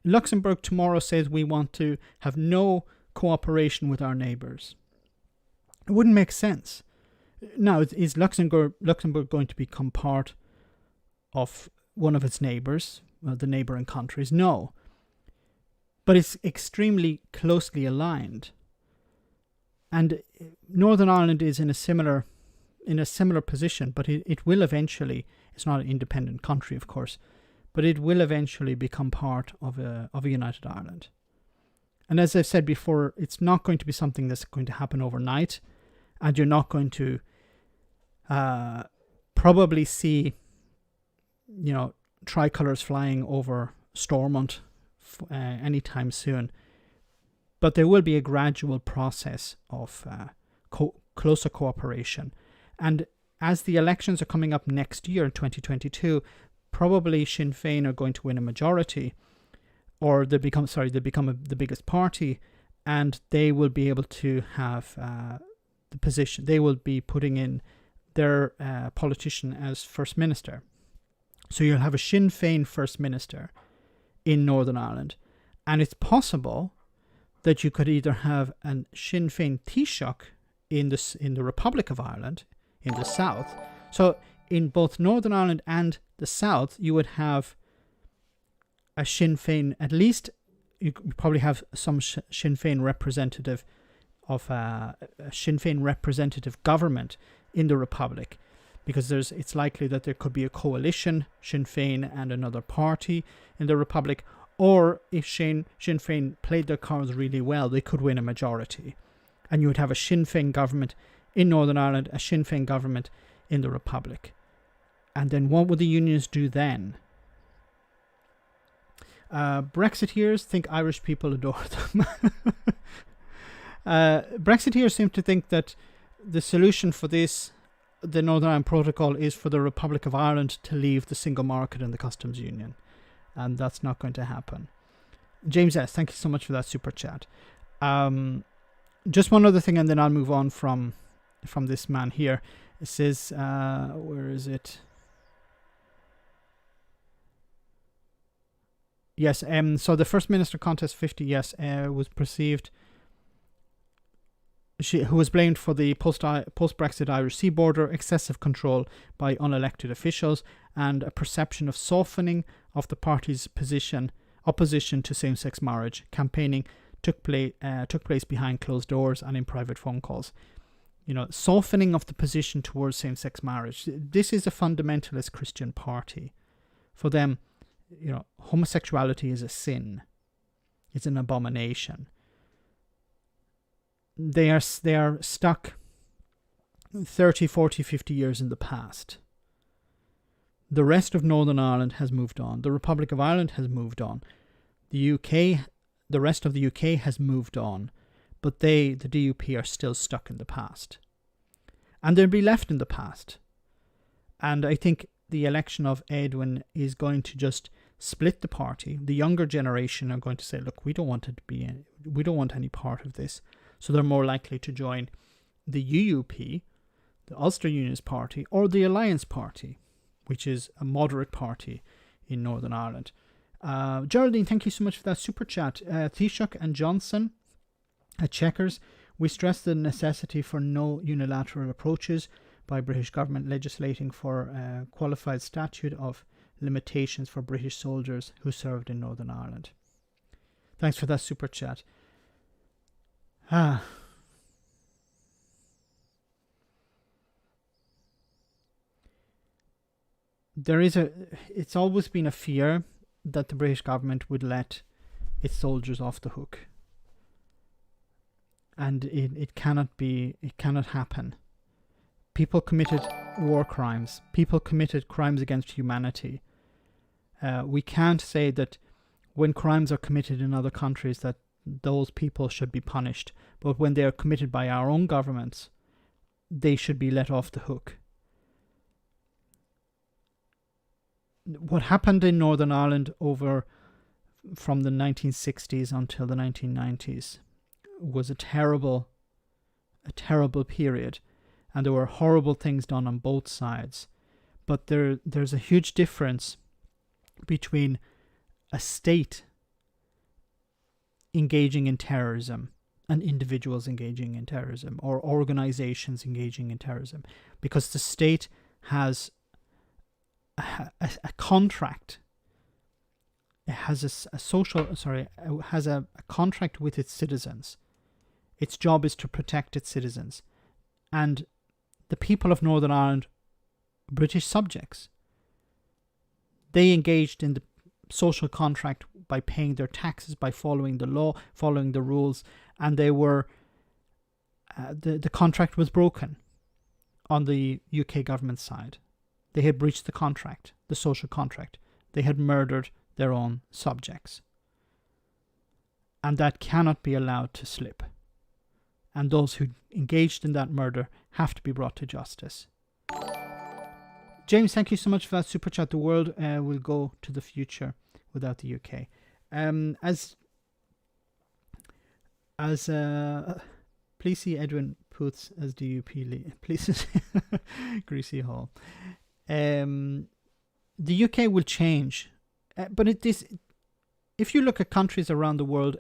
Luxembourg tomorrow says we want to have no cooperation with our neighbours. It wouldn't make sense. Now, is Luxembourg going to become part of one of its neighbours, the neighbouring countries? No. But it's extremely closely aligned. And Northern Ireland is in a similar position, but it will eventually, it's not an independent country, of course, but it will eventually become part of a united Ireland. And as I've said before, it's not going to be something that's going to happen overnight, and you're not going to probably see, tricolours flying over Stormont anytime soon. But there will be a gradual process of closer cooperation. And as the elections are coming up next year, 2022, probably Sinn Fein are going to win a majority, or they become the biggest party, and they will be able to have the position. They will be putting in their politician as First Minister. So you'll have a Sinn Fein First Minister in Northern Ireland. And it's possible that you could either have a Sinn Fein Taoiseach in the Republic of Ireland, in the south. So in both Northern Ireland and the south, you would have a Sinn Fein, at least you probably have some Sinn Fein representative of a Sinn Fein representative government in the Republic, because it's likely that there could be a coalition, Sinn Fein and another party in the Republic, or if Sinn Fein played their cards really well, they could win a majority. And you would have a Sinn Fein government in Northern Ireland, a Sinn Fein government in the Republic. And then what would the unions do then? Brexiteers think Irish people adore them. Brexiteers seem to think that the solution for this, the Northern Ireland Protocol, is for the Republic of Ireland to leave the single market and the customs union. And that's not going to happen. James S., thank you so much for that super chat. Just one other thing, and then I'll move on from this man here. It says, where is it? Yes, so the First Minister contest 50, yes, was perceived. who was blamed for the post-Brexit Irish sea border, excessive control by unelected officials, and a perception of softening of the party's opposition to same-sex marriage. Campaigning took place behind closed doors and in private phone calls. Softening of the position towards same-sex marriage. This is a fundamentalist Christian party. For them, homosexuality is a sin. It's an abomination. They are stuck 30, 40, 50 years in the past. The rest of Northern Ireland has moved on. The Republic of Ireland has moved on. The rest of the UK has moved on. But the DUP, are still stuck in the past. And they'll be left in the past. And I think the election of Edwin is going to just split the party. The younger generation are going to say, look, we don't want any part of this. So they're more likely to join the UUP, the Ulster Unionist Party, or the Alliance Party, which is a moderate party in Northern Ireland. Geraldine, thank you so much for that super chat. Taoiseach and Johnson at Chequers, we stress the necessity for no unilateral approaches by British government legislating for a qualified statute of limitations for British soldiers who served in Northern Ireland. Thanks for that super chat. It's always been a fear that the British government would let its soldiers off the hook. And it cannot happen. People committed war crimes. People committed crimes against humanity. We can't say that when crimes are committed in other countries that those people should be punished. But when they are committed by our own governments, they should be let off the hook. What happened in Northern Ireland from the 1960s until the 1990s was a terrible period, and there were horrible things done on both sides. But there's a huge difference between a state engaging in terrorism and individuals engaging in terrorism, or organizations engaging in terrorism, because the state has a contract. It has a contract with its citizens. Its job is to protect its citizens, and the people of Northern Ireland, British subjects, they engaged in the social contract by paying their taxes, by following the law, following the rules, and they were the contract was broken on the UK government side. They had breached the contract, the social contract. They had murdered their own subjects. And that cannot be allowed to slip. And those who engaged in that murder have to be brought to justice. James, thank you so much for that super chat. The world will go to the future without the UK. Please see Edwin Poots as DUP lead. Please, Greasy Hall. The UK will change, but if you look at countries around the world,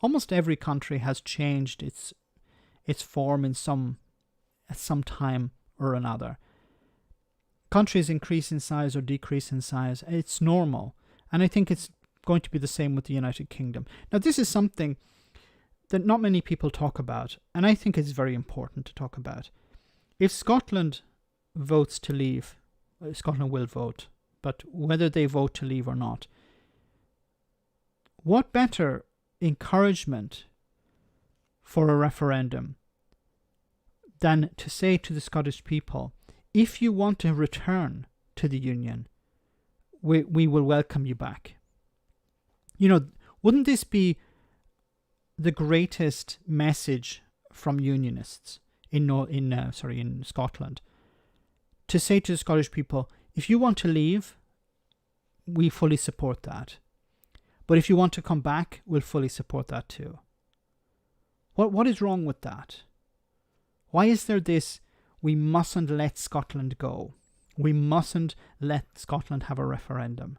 almost every country has changed its form at some time or another. Countries increase in size or decrease in size. It's normal, and I think it's going to be the same with the United Kingdom. Now, this is something that not many people talk about, and I think it's very important to talk about. If Scotland votes to leave, Scotland will vote, but whether they vote to leave or not, what better encouragement for a referendum than to say to the Scottish people, if you want to return to the Union, we will welcome you back. Wouldn't this be the greatest message from Unionists in Scotland? To say to the Scottish people, if you want to leave, we fully support that. But if you want to come back, we'll fully support that too. What is wrong with that? Why is there this, we mustn't let Scotland go? We mustn't let Scotland have a referendum.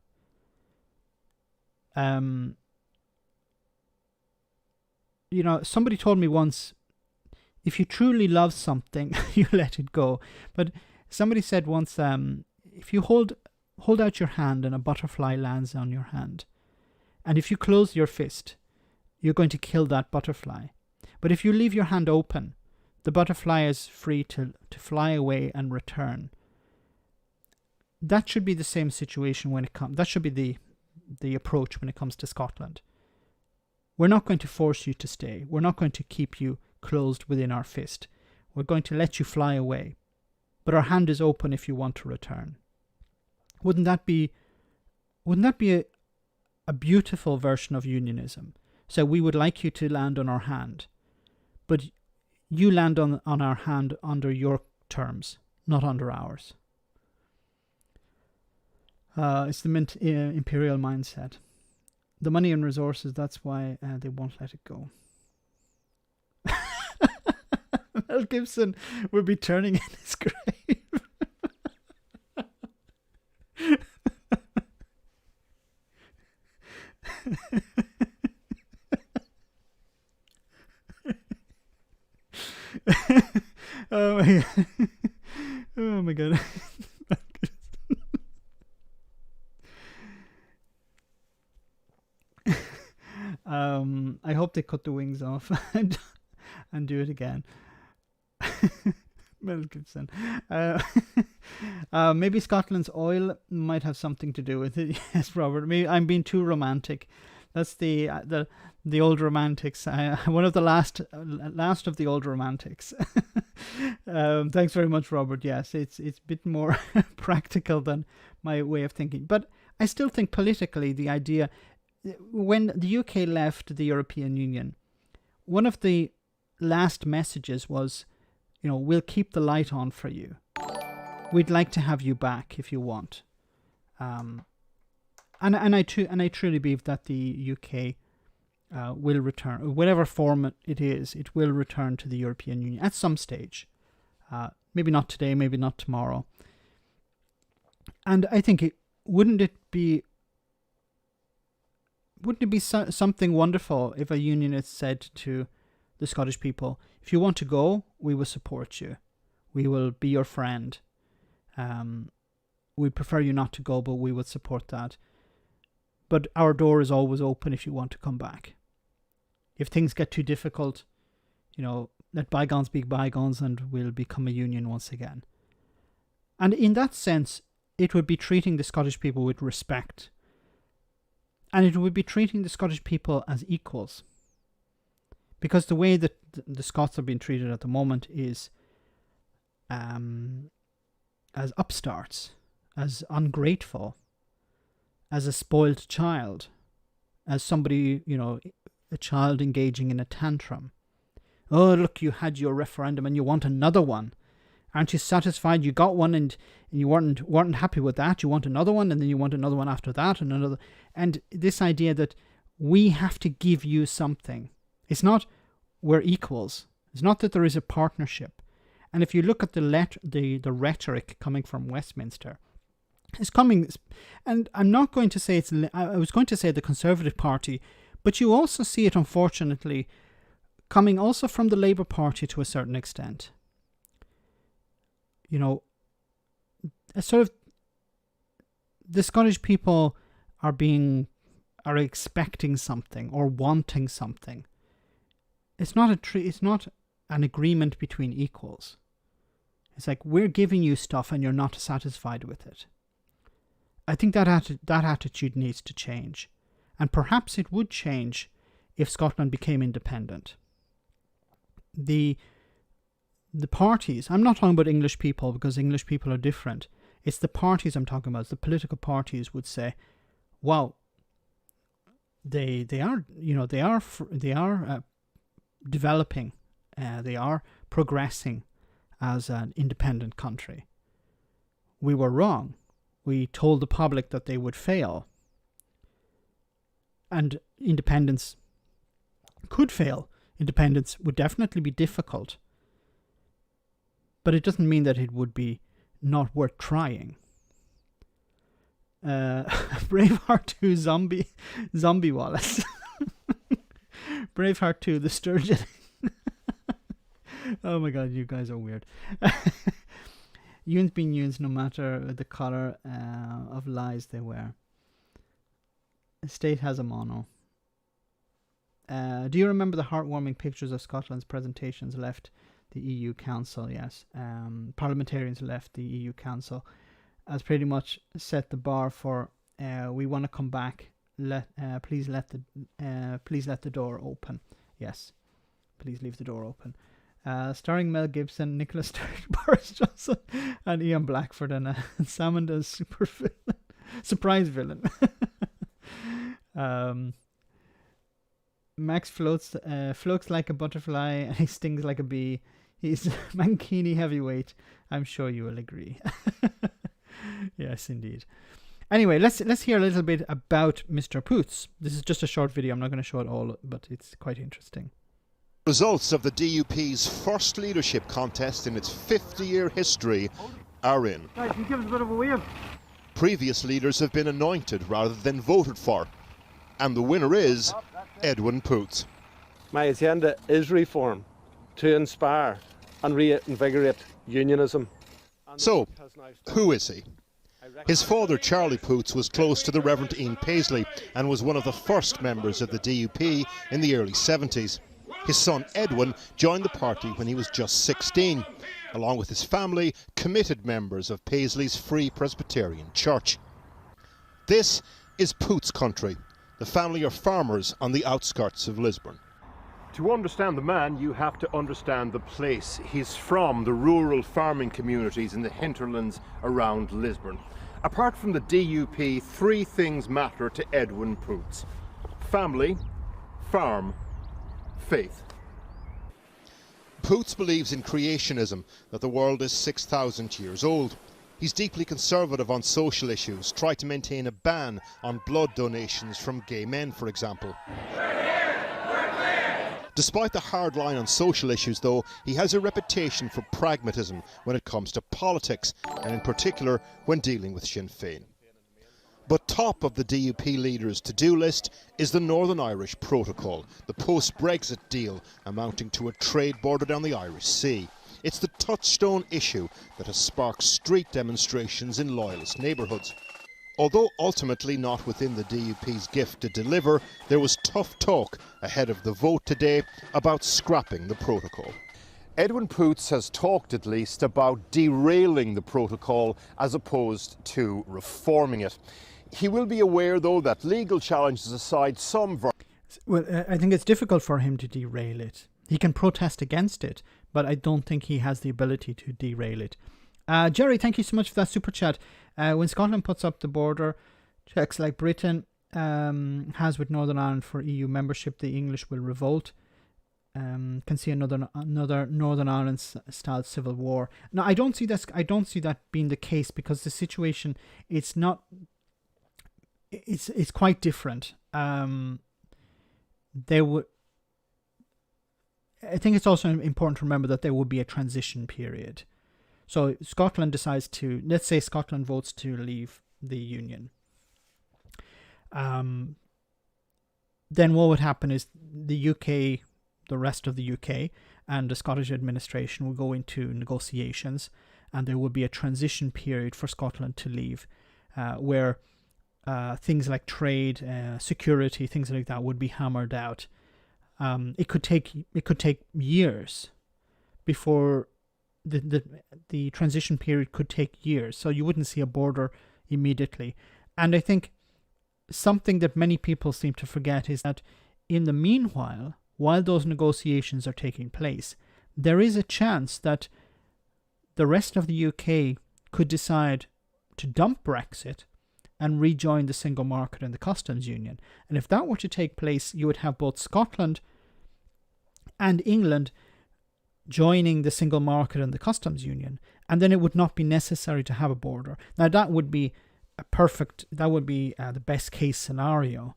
Somebody told me once, if you truly love something, you let it go. But somebody said once, if you hold out your hand and a butterfly lands on your hand, and if you close your fist, you're going to kill that butterfly. But if you leave your hand open, the butterfly is free to fly away and return. That should be the same situation when it comes. That should be the approach when it comes to Scotland. We're not going to force you to stay. We're not going to keep you closed within our fist. We're going to let you fly away. But our hand is open if you want to return. Wouldn't that be a beautiful version of unionism? So we would like you to land on our hand, but you land on our hand under your terms, not under ours. It's the imperial mindset. The money and resources, that's why they won't let it go. Mel Gibson will be turning in his grave. Oh my god. Oh my god. I hope they cut the wings off and do it again. Mel Gibson. Maybe Scotland's oil might have something to do with it. Yes, Robert. Maybe I'm being too romantic. That's the old romantics. One of the last of the old romantics. Thanks very much, Robert. Yes, it's a bit more practical than my way of thinking. But I still think politically the idea, when the UK left the European Union, one of the last messages was, we'll keep the light on for you. We'd like to have you back if you want. And I truly believe that the UK will return, whatever form it is, it will return to the European Union at some stage. Maybe not today, maybe not tomorrow. And I think wouldn't it be something wonderful if a unionist said to the Scottish people, if you want to go, we will support you. We will be your friend. We prefer you not to go, but we would support that. But our door is always open if you want to come back. If things get too difficult, let bygones be bygones and we'll become a union once again. And in that sense, it would be treating the Scottish people with respect. And it would be treating the Scottish people as equals. Because the way that the Scots are being treated at the moment is as upstarts, as ungrateful, as a spoiled child, as somebody, a child engaging in a tantrum. Oh, look, you had your referendum and you want another one. Aren't you satisfied? You got one and you weren't happy with that. You want another one and then you want another one after that and another. And this idea that we have to give you something. It's not we're equals. It's not that there is a partnership. And if you look at the rhetoric coming from Westminster, it's coming, and I'm not going to say I was going to say the Conservative Party, but you also see it, unfortunately, coming also from the Labour Party to a certain extent. A sort of, the Scottish people are expecting something or wanting something. It's not an agreement between equals. It's like, we're giving you stuff and you're not satisfied with it. I think that attitude needs to change. And perhaps it would change if Scotland became independent. The parties, I'm not talking about English people because English people are different. It's the parties I'm talking about. The political parties would say, wow, they are developing, they are progressing as an independent country. We were wrong. We told the public that they would fail. And independence could fail. Independence would definitely be difficult. But it doesn't mean that it would be not worth trying. Braveheart 2 Zombie Wallace. Braveheart 2 the Sturgeon. Oh my god, you guys are weird. Yuns being Yuns no matter the colour of lies they wear. The state has a mono. Do you remember the heartwarming pictures of Scotland's presentations left the EU Council? Yes. Parliamentarians left the EU Council as pretty much set the bar for we want to come back. Please let the door open. Yes. Please leave the door open. Starring Mel Gibson, Nicholas Sturgeon, Boris Johnson, and Ian Blackford, and Salmond as surprise villain. Max floats like a butterfly and he stings like a bee. He's Mankini heavyweight. I'm sure you will agree. Yes, indeed. Anyway, let's hear a little bit about Mr. Poots. This is just a short video. I'm not going to show it all, but it's quite interesting. Results of the DUP's first leadership contest in its 50-year history are in. Guys, can you give us a bit of a wave? Previous leaders have been anointed rather than voted for, and the winner is Edwin Poots. My agenda is reform to inspire and reinvigorate unionism. So, who is he? His father, Charlie Poots, was close to the Reverend Ian Paisley and was one of the first members of the DUP in the early 70s. His son Edwin joined the party when he was just 16, along with his family, committed members of Paisley's Free Presbyterian Church. This is Poots country. The family are farmers on the outskirts of Lisburn. To understand the man, you have to understand the place. He's from the rural farming communities in the hinterlands around Lisburn. Apart from the DUP, three things matter to Edwin Poots: family, farm, faith. Poots believes in creationism, that the world is 6,000 years old. He's deeply conservative on social issues, tried to maintain a ban on blood donations from gay men, for example. Despite the hard line on social issues, though, he has a reputation for pragmatism when it comes to politics, and in particular when dealing with Sinn Fein. But top of the DUP leaders' to-do list is the Northern Irish Protocol, the post-Brexit deal amounting to a trade border down the Irish Sea. It's the touchstone issue that has sparked street demonstrations in loyalist neighbourhoods. Although ultimately not within the DUP's gift to deliver, there was tough talk ahead of the vote today about scrapping the protocol. Edwin Poots has talked at least about derailing the protocol as opposed to reforming it. He will be aware, though, that legal challenges aside, I think it's difficult for him to derail it. He can protest against it, but I don't think he has the ability to derail it. Jerry, thank you so much for that super chat. When Scotland puts up the border checks like Britain has with Northern Ireland for EU membership, the English will revolt. Can see another Northern Ireland style civil war. Now, I don't see that being the case, because the situation it's quite different. I think it's also important to remember that there will be a transition period. So Scotland decides to, let's say Scotland votes to leave the Union. Then what would happen is the UK, the rest of the UK, and the Scottish administration will go into negotiations, and there will be a transition period for Scotland to leave, where things like trade, security, things like that would be hammered out. It could take years before the transition period could take years. So you wouldn't see a border immediately. And I think something that many people seem to forget is that in the meanwhile, while those negotiations are taking place, there is a chance that the rest of the UK could decide to dump Brexit and rejoin the single market and the customs union. And if that were to take place, you would have both Scotland and England joining the single market and the customs union, and then it would not be necessary to have a border. Now, that would be the best case scenario,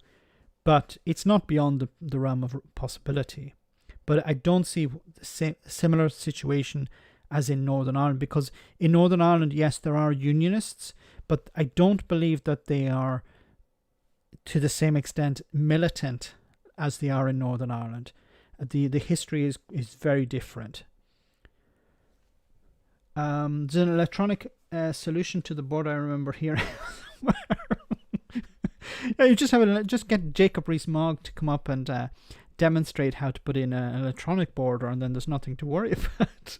but it's not beyond the realm of possibility. But I don't see the similar situation as in Northern Ireland, because in Northern Ireland, yes, there are unionists, but I don't believe that they are to the same extent militant as they are in Northern Ireland. The history is very different. There's an electronic solution to the board I remember hearing. Yeah, you just get Jacob Rees-Mogg to come up and demonstrate how to put in an electronic border, and then there's nothing to worry about.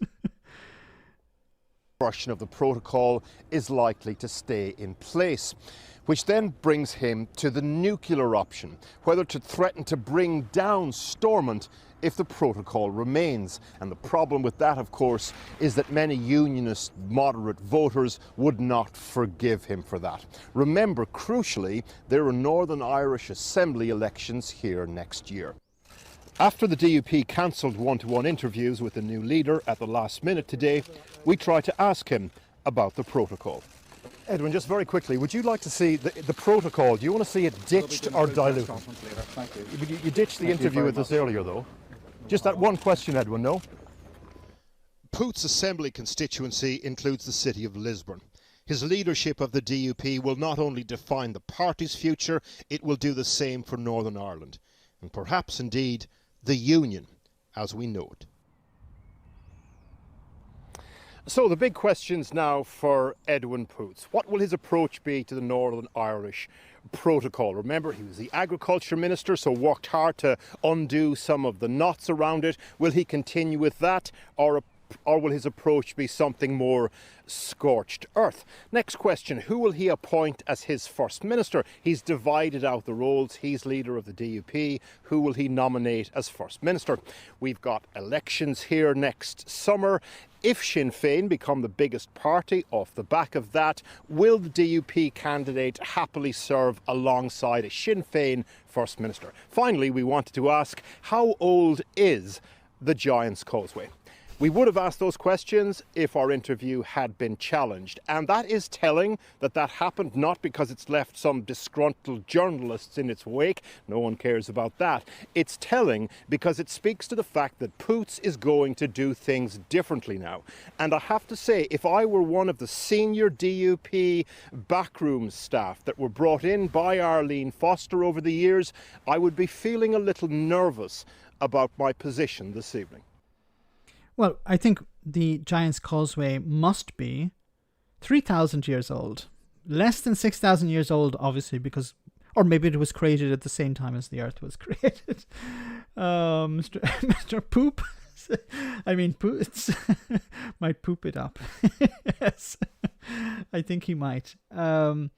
Version of the protocol is likely to stay in place, which then brings him to the nuclear option, whether to threaten to bring down Stormont if the protocol remains. And the problem with that, of course, is that many unionist moderate voters would not forgive him for that. Remember, crucially, there are Northern Irish Assembly elections here next year. After the DUP cancelled one-to-one interviews with the new leader at the last minute today, we tried to ask him about the protocol. Edwin, just very quickly, would you like to see the protocol? Do you want to see it ditched or diluted? Thank you. You ditched the interview with us earlier, though. Just that one question, Edwin, no? Poots' Assembly constituency includes the city of Lisburn. His leadership of the DUP will not only define the party's future, it will do the same for Northern Ireland. And perhaps, indeed, the Union as we know it. So the big questions now for Edwin Poots. What will his approach be to the Northern Irish protocol? Remember, he was the Agriculture Minister, so worked hard to undo some of the knots around it. Will he continue with that, or will his approach be something more scorched earth? Next question, who will he appoint as his First Minister? He's divided out the roles. He's leader of the DUP. Who will he nominate as First Minister? We've got elections here next summer. If Sinn Fein become the biggest party off the back of that, will the DUP candidate happily serve alongside a Sinn Fein First Minister? Finally, we wanted to ask, how old is the Giant's Causeway? We would have asked those questions if our interview had been challenged. And that is telling that happened not because it's left some disgruntled journalists in its wake. No one cares about that. It's telling because it speaks to the fact that Poots is going to do things differently now. And I have to say, if I were one of the senior DUP backroom staff that were brought in by Arlene Foster over the years, I would be feeling a little nervous about my position this evening. Well, I think the Giant's Causeway must be 3,000 years old. Less than 6,000 years old, obviously, because... Or maybe it was created at the same time as the Earth was created. Mr. Poop... I mean, Poots might poop it up. Yes, I think he might. You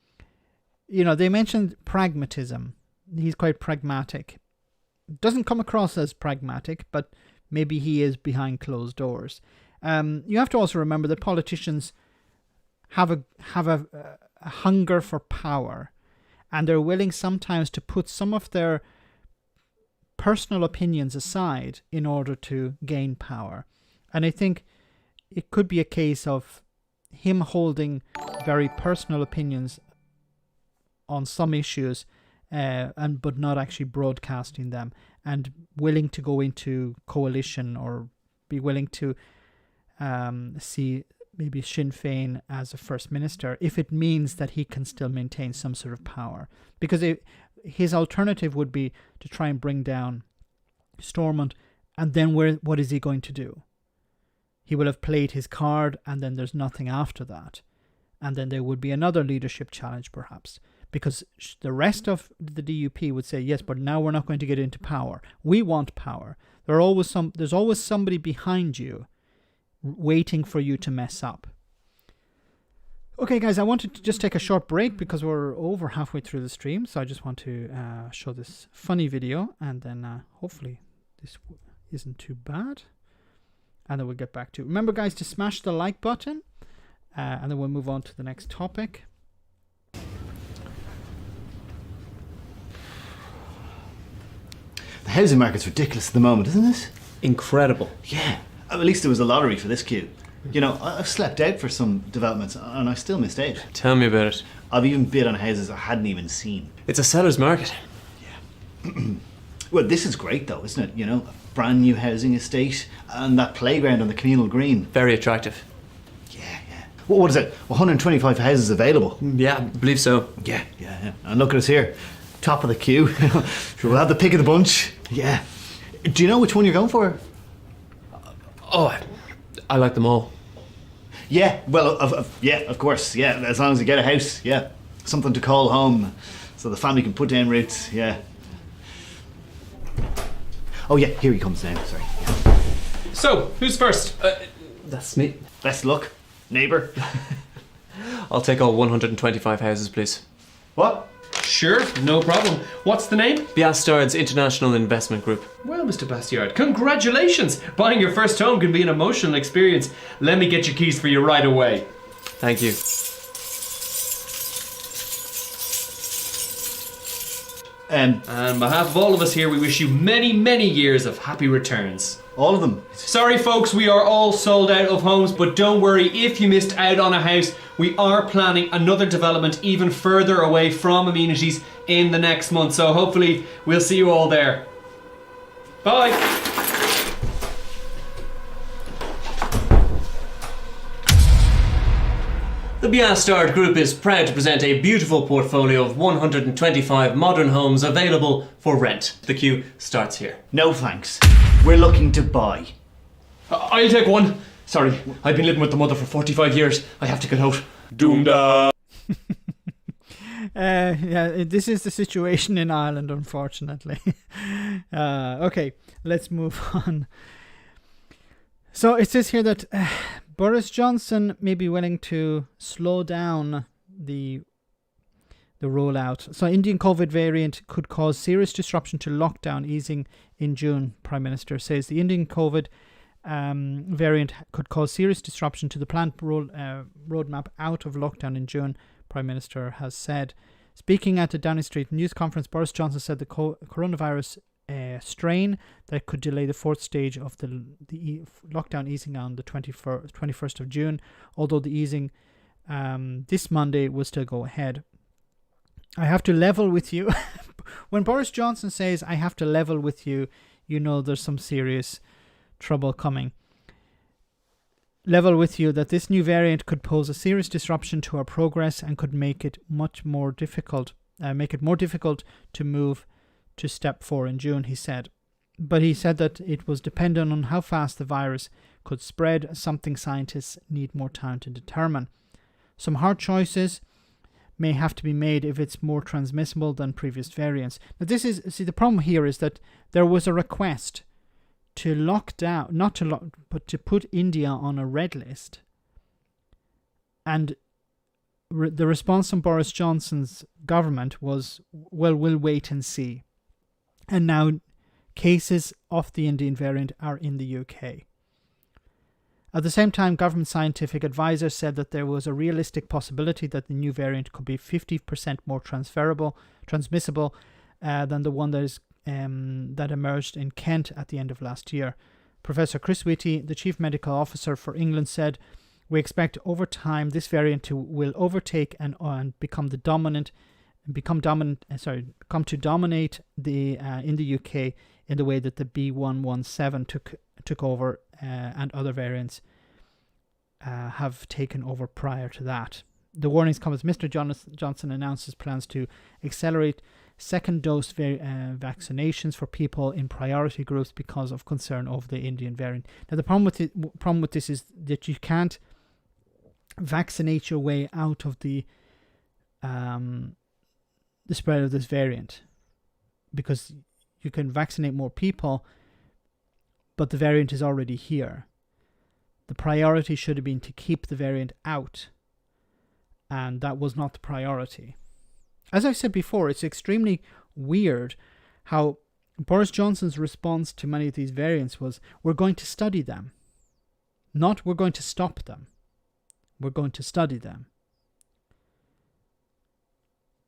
know, they mentioned pragmatism. He's quite pragmatic. Doesn't come across as pragmatic, but... maybe he is behind closed doors. You have to also remember that politicians have a hunger for power, and they're willing sometimes to put some of their personal opinions aside in order to gain power. And I think it could be a case of him holding very personal opinions on some issues, but not actually broadcasting them, and willing to go into coalition or be willing to see maybe Sinn Fein as a First Minister if it means that he can still maintain some sort of power. Because his alternative would be to try and bring down Stormont, and then what is he going to do? He will have played his card, and then there's nothing after that. And then there would be another leadership challenge perhaps. Because the rest of the DUP would say, yes, but now we're not going to get into power. We want power. There's always somebody behind you waiting for you to mess up. Okay, guys, I wanted to just take a short break because we're over halfway through the stream. So I just want to show this funny video, and then hopefully this isn't too bad. And then we'll get back to it. Remember, guys, to smash the like button, and then we'll move on to the next topic. The housing market's ridiculous at the moment, isn't it? Incredible. Yeah. At least there was a lottery for this queue. You know, I've slept out for some developments and I still missed out. Tell me about it. I've even bid on houses I hadn't even seen. It's a seller's market. Yeah. Well, this is great though, isn't it? You know, a brand new housing estate and that playground on the communal green. Very attractive. Yeah. What is it? 125 houses available? Yeah, I believe so. Yeah. And look at us here. Top of the queue. We'll have the pick of the bunch. Yeah. Do you know which one you're going for? Oh, I like them all. Yeah, well, of course, yeah, as long as you get a house, yeah. Something to call home, so the family can put down roots, yeah. Oh yeah, here he comes now, sorry. Yeah. So, who's first? That's me. Best luck, neighbour. I'll take all 125 houses, please. What? Sure, no problem. What's the name? Biastard's International Investment Group. Well, Mr. Bastiard, congratulations! Buying your first home can be an emotional experience. Let me get your keys for you right away. Thank you. On behalf of all of us here, we wish you many, many years of happy returns. All of them. Sorry folks, we are all sold out of homes, but don't worry if you missed out on a house. We are planning another development even further away from amenities in the next month, so hopefully we'll see you all there. Bye! The Biastard Group is proud to present a beautiful portfolio of 125 modern homes available for rent. The queue starts here. No thanks. We're looking to buy. I'll take one. Sorry, I've been living with the mother for 45 years. I have to get out. Doomda. Yeah, this is the situation in Ireland, unfortunately. Okay, let's move on. So it says here that Boris Johnson may be willing to slow down the rollout. So Indian COVID variant could cause serious disruption to lockdown easing in June, Prime Minister says. The Indian COVID variant could cause serious disruption to the planned roadmap out of lockdown in June, Prime Minister has said. Speaking at the Downing Street news conference, Boris Johnson said the coronavirus strain that could delay the fourth stage of the lockdown easing on the 21st of June, although the easing this Monday will still go ahead. I have to level with you. When Boris Johnson says, I have to level with you, you know there's some serious trouble coming. Level with you that this new variant could pose a serious disruption to our progress and could make it more difficult to move to step 4 in June, he said. But he said that it was dependent on how fast the virus could spread, something scientists need more time to determine. Some hard choices may have to be made if it's more transmissible than previous variants. Now the problem here is that there was a request to lock down, but to put India on a red list. And the response from Boris Johnson's government was, well, we'll wait and see. And now cases of the Indian variant are in the UK. At the same time, government scientific advisors said that there was a realistic possibility that the new variant could be 50% more transmissible than the one that emerged in Kent at the end of last year. Professor Chris Whitty, the Chief Medical Officer for England, said, "We expect over time this variant will overtake and come to dominate the in the UK in the way that the B117 took over and other variants have taken over prior to that." The warnings come as Mr. Johnson announces plans to accelerate second dose vaccinations for people in priority groups because of concern over the Indian variant. Now the problem with this is that you can't vaccinate your way out of the spread of this variant, because you can vaccinate more people, but the variant is already here. The priority should have been to keep the variant out, and that was not the priority. As I said before, it's extremely weird how Boris Johnson's response to many of these variants was, we're going to study them. Not we're going to stop them. We're going to study them.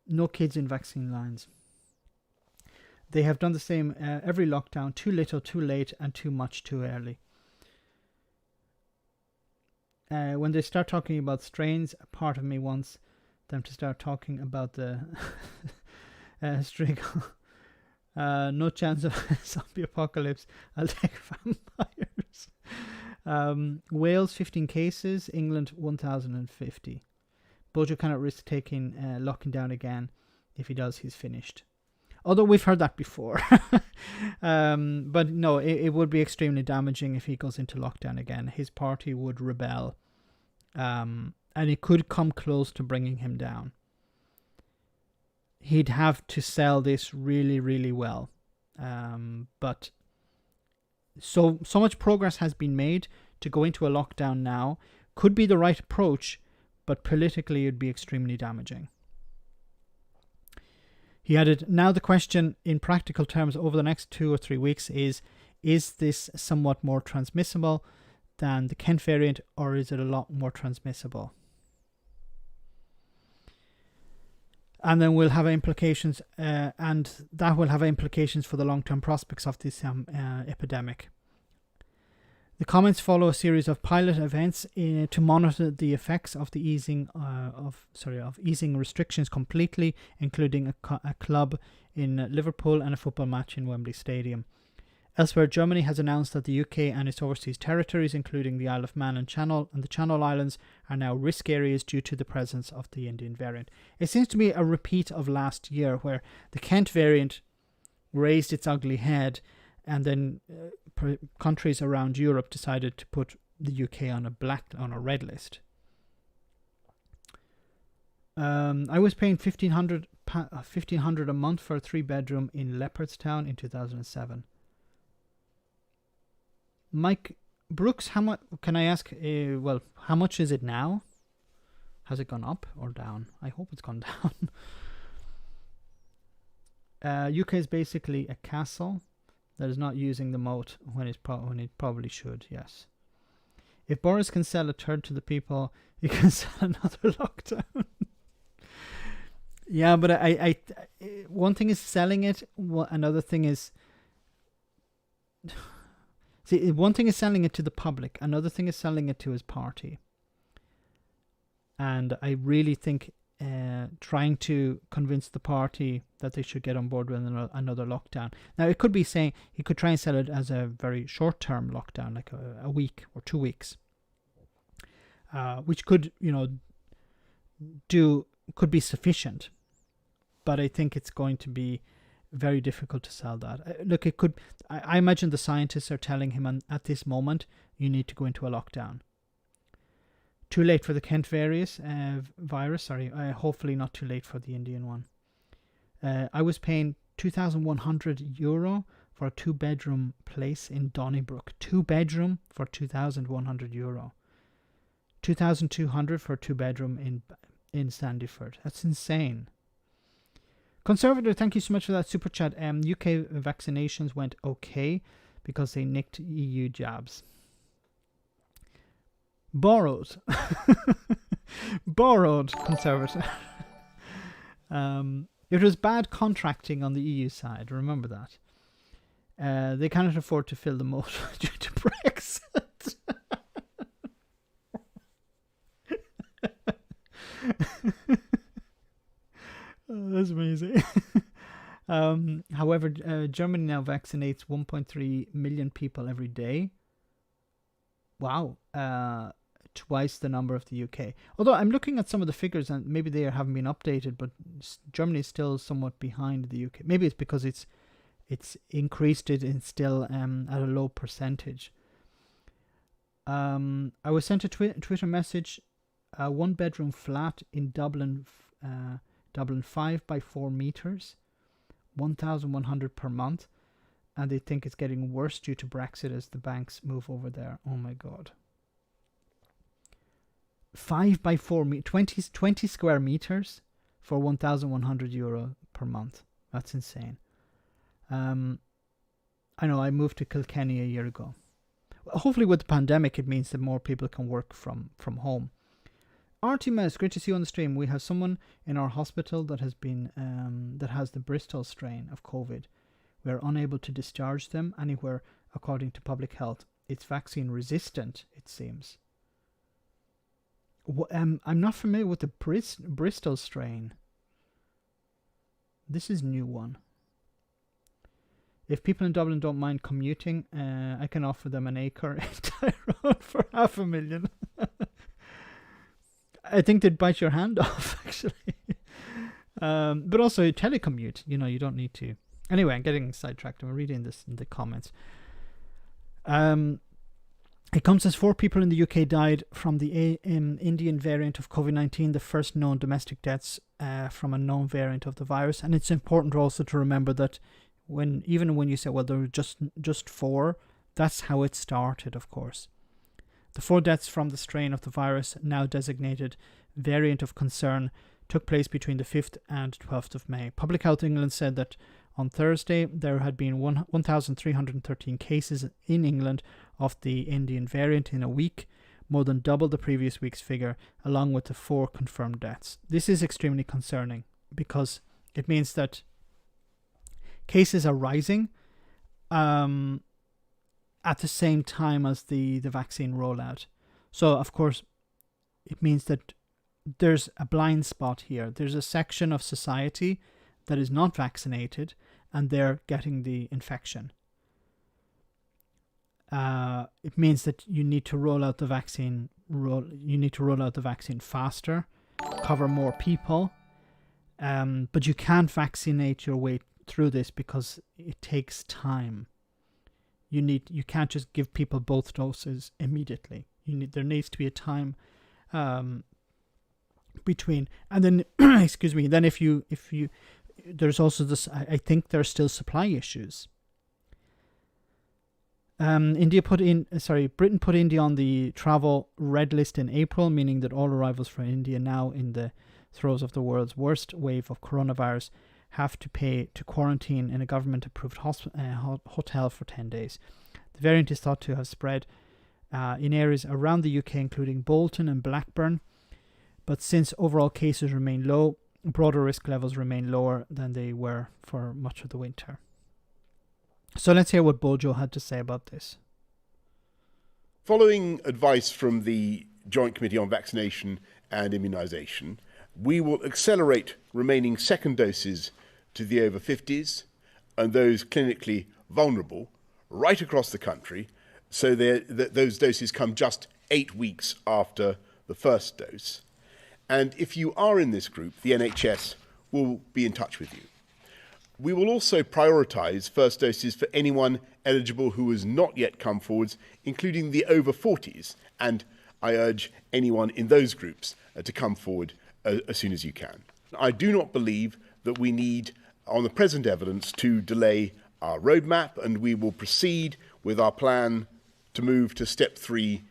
No kids in vaccine lines. They have done the same every lockdown. Too little, too late, and too much, too early. When they start talking about strains, a part of me wants them to start talking about the Strigal. No chance of zombie apocalypse. I'll take vampires. Wales 15 cases, England 1,050. Bojo cannot risk locking down again. If he does, he's finished. Although we've heard that before. But no, it would be extremely damaging if he goes into lockdown again. His party would rebel. and it could come close to bringing him down. He'd have to sell this really, really well. But so much progress has been made to go into a lockdown now. Could be the right approach, but politically it'd be extremely damaging. He added, now the question in practical terms over the next 2 or 3 weeks is this somewhat more transmissible than the Kent variant, or is it a lot more transmissible? And then we'll have implications, and that will have implications for the long-term prospects of this epidemic. The comments follow a series of pilot events to monitor the effects of the easing easing restrictions completely, including a club in Liverpool and a football match in Wembley Stadium. Elsewhere, Germany has announced that the UK and its overseas territories, including the Isle of Man and the Channel Islands, are now risk areas due to the presence of the Indian variant. It seems to be a repeat of last year, where the Kent variant raised its ugly head, and then countries around Europe decided to put the UK on a red list. I was paying $1,500 a month for a 3-bedroom in Leopardstown in 2007. Mike Brooks, how much? Can I ask? How much is it now? Has it gone up or down? I hope it's gone down. UK is basically a castle that is not using the moat when it probably should. Yes. If Boris can sell a third to the people, he can sell another lockdown. Yeah, but I one thing is selling it. Another thing is. See, one thing is selling it to the public. Another thing is selling it to his party. And I really think trying to convince the party that they should get on board with another lockdown. Now, it could be saying he could try and sell it as a very short-term lockdown, like a week or 2 weeks, which could, could be sufficient. But I think it's going to be very difficult to sell that. Look, it could. I imagine the scientists are telling him at this moment, you need to go into a lockdown. Too late for the Kent virus. Hopefully not too late for the Indian one. I was paying €2,100 for a 2-bedroom place in Donnybrook. 2-bedroom for €2,100. 2,200 for a 2-bedroom in Sandyford. That's insane. Conservative, thank you so much for that super chat. UK vaccinations went okay because they nicked EU jabs. Borrowed. Borrowed, Conservative. It was bad contracting on the EU side, remember that. They cannot afford to fill the moat due to Brexit. Oh, that's amazing. However, Germany now vaccinates 1.3 million people every day. Wow. Twice the number of the UK. Although I'm looking at some of the figures and maybe they haven't been updated, but Germany is still somewhat behind the UK. Maybe it's because it's increased it and still at a low percentage. I was sent a Twitter message, a 1-bedroom flat in Dublin, 5 by 4 meters, 1,100 per month, and they think it's getting worse due to Brexit as the banks move over there. Oh my god. 5 by 4 20 square meters for €1,100 per month. That's insane. I know I moved to Kilkenny a year ago. Hopefully with the pandemic it means that more people can work from home. Artemis, great to see you on the stream. We have someone in our hospital that has been that has the Bristol strain of COVID. We are unable to discharge them anywhere according to public health. It's vaccine resistant, it seems. I'm not familiar with the Bristol strain. This is a new one. If people in Dublin don't mind commuting, I can offer them an acre in Tyrone for $500,000. I think they'd bite your hand off, actually. But also telecommute, you don't need to. Anyway, I'm getting sidetracked. I'm reading this in the comments. It comes as 4 people in the UK died from the Indian variant of COVID-19, the first known domestic deaths from a known variant of the virus. And it's important also to remember that even when you say, well, there were just 4, that's how it started, of course. The 4 deaths from the strain of the virus, now designated variant of concern, took place between the 5th and 12th of May. Public Health England said that on Thursday there had been 1,313 cases in England of the Indian variant in a week, more than double the previous week's figure, along with the 4 confirmed deaths. This is extremely concerning because it means that cases are rising at the same time as the vaccine rollout. So, of course, it means that there's a blind spot here. There's a section of society that is not vaccinated and they're getting the infection. It means that you need to roll out the vaccine. You need to roll out the vaccine faster, cover more people, but you can't vaccinate your way through this because it takes time. You can't just give people both doses immediately. There needs to be a time between, and then excuse me. Then if you there's also this. I think there's still supply issues. Britain put India on the travel red list in April, meaning that all arrivals from India now in the throes of the world's worst wave of coronavirus have to pay to quarantine in a government-approved hotel for 10 days. The variant is thought to have spread in areas around the UK, including Bolton and Blackburn. But since overall cases remain low, broader risk levels remain lower than they were for much of the winter. So let's hear what Bojo had to say about this. Following advice from the Joint Committee on Vaccination and Immunisation, we will accelerate remaining second doses to the over 50s and those clinically vulnerable right across the country, so that those doses come just 8 weeks after the first dose. And if you are in this group, the NHS will be in touch with you. We will also prioritise first doses for anyone eligible who has not yet come forwards, including the over 40s, and I urge anyone in those groups to come forward as soon as you can. I do not believe that we need, on the present evidence, to delay our roadmap, and we will proceed with our plan to move to step 3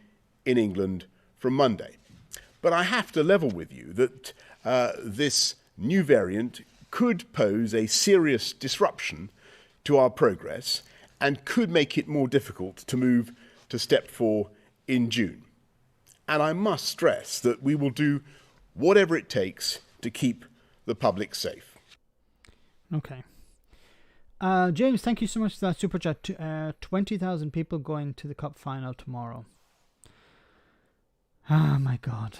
in England from Monday. But I have to level with you that this new variant could pose a serious disruption to our progress and could make it more difficult to move to step 4 in June. And I must stress that we will do whatever it takes to keep the public safe. Okay. James, thank you so much for that super chat. 20,000 people going to the Cup final tomorrow. Oh my God.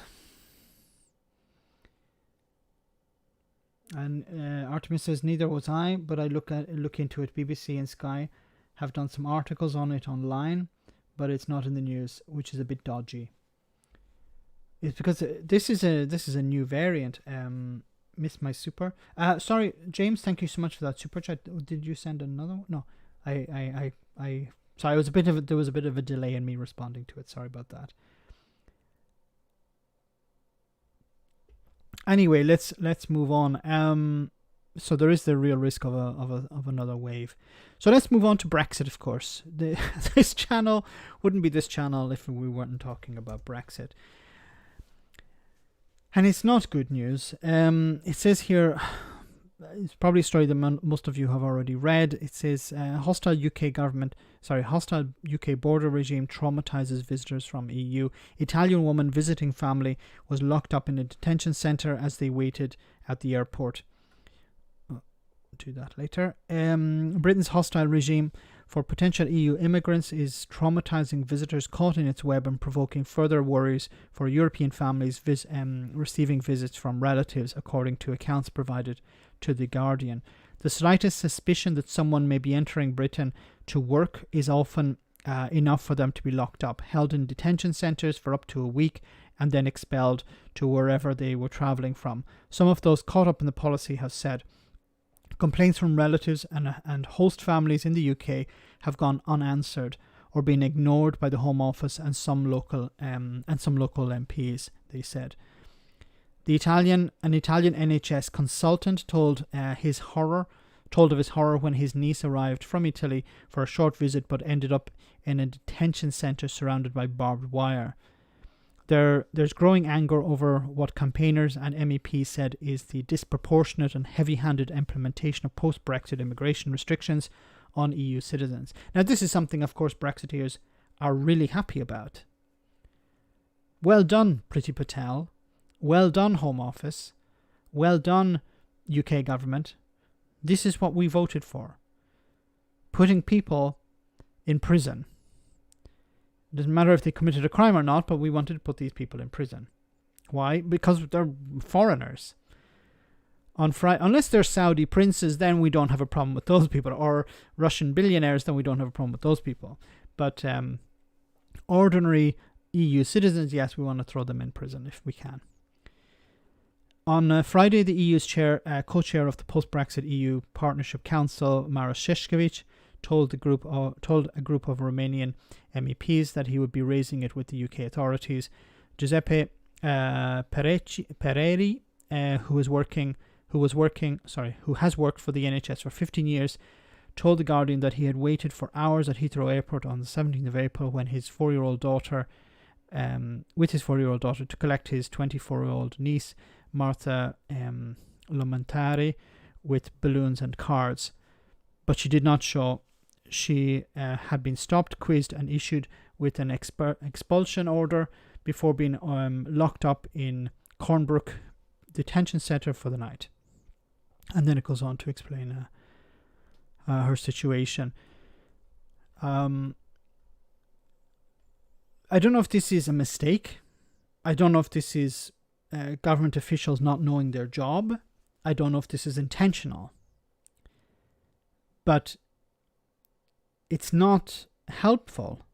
And Artemis says, neither was I, but I look into it. BBC and Sky have done some articles on it online, but it's not in the news, which is a bit dodgy. It's because this is a new variant. Miss my super. Sorry, James. Thank you so much for that super chat. Did you send another one? No, I. Sorry, there was a bit of a delay in me responding to it. Sorry about that. Anyway, let's move on. So there is the real risk of another wave. So let's move on to Brexit. Of course, this channel wouldn't be this channel if we weren't talking about Brexit. And it's not good news. It says here, it's probably a story that most of you have already read. It says hostile UK border regime traumatizes visitors from EU. Italian woman visiting family was locked up in a detention centre as they waited at the airport. Do that later. Britain's hostile regime for potential EU immigrants is traumatizing visitors caught in its web and provoking further worries for European families receiving visits from relatives, according to accounts provided to The Guardian. The slightest suspicion that someone may be entering Britain to work is often enough for them to be locked up, held in detention centres for up to a week, and then expelled to wherever they were travelling from. Some of those caught up in the policy have said complaints from relatives and host families in the UK have gone unanswered. or being ignored by the Home Office and some local MPs, they said. An Italian NHS consultant told of his horror when his niece arrived from Italy for a short visit but ended up in a detention centre surrounded by barbed wire. There's growing anger over what campaigners and MEPs said is the disproportionate and heavy-handed implementation of post-Brexit immigration restrictions on EU citizens. Now, this is something, of course, Brexiteers are really happy about. Well done, Priti Patel. Well done, Home Office. Well done, UK government. This is what we voted for. Putting people in prison. It doesn't matter if they committed a crime or not, but we wanted to put these people in prison. Why? Because they're foreigners. Unless they're Saudi princes, then we don't have a problem with those people, or Russian billionaires, then we don't have a problem with those people. But ordinary EU citizens, yes, we want to throw them in prison if we can. On Friday, the EU's co-chair of the Post-Brexit EU Partnership Council, Maroš Šefčovič, told a group of Romanian MEPs that he would be raising it with the UK authorities. Giuseppe Pereri, who has worked for the NHS for 15 years, told The Guardian that he had waited for hours at Heathrow Airport on the 17th of April with his 4-year-old daughter, to collect his 24-year-old niece, Martha Lomentari, with balloons and cards. But she did not show. She had been stopped, quizzed, and issued with an expulsion order before being locked up in Cornbrook Detention Centre for the night. And then it goes on to explain her situation. I don't know if this is a mistake. I don't know if this is government officials not knowing their job. I don't know if this is intentional. But it's not helpful.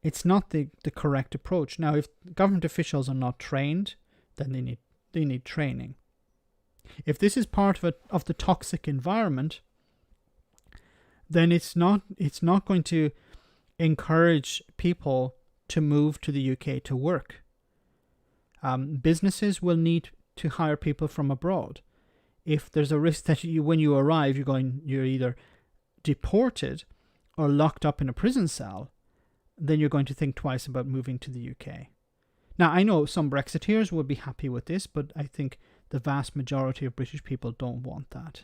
It's not the correct approach. Now, if government officials are not trained, then they need training. If this is part of the toxic environment, then it's not going to encourage people to move to the UK to work. Businesses will need to hire people from abroad. If there's a risk that when you arrive, you're either deported or locked up in a prison cell, then you're going to think twice about moving to the UK. Now, I know some Brexiteers will be happy with this, but I think the vast majority of British people don't want that.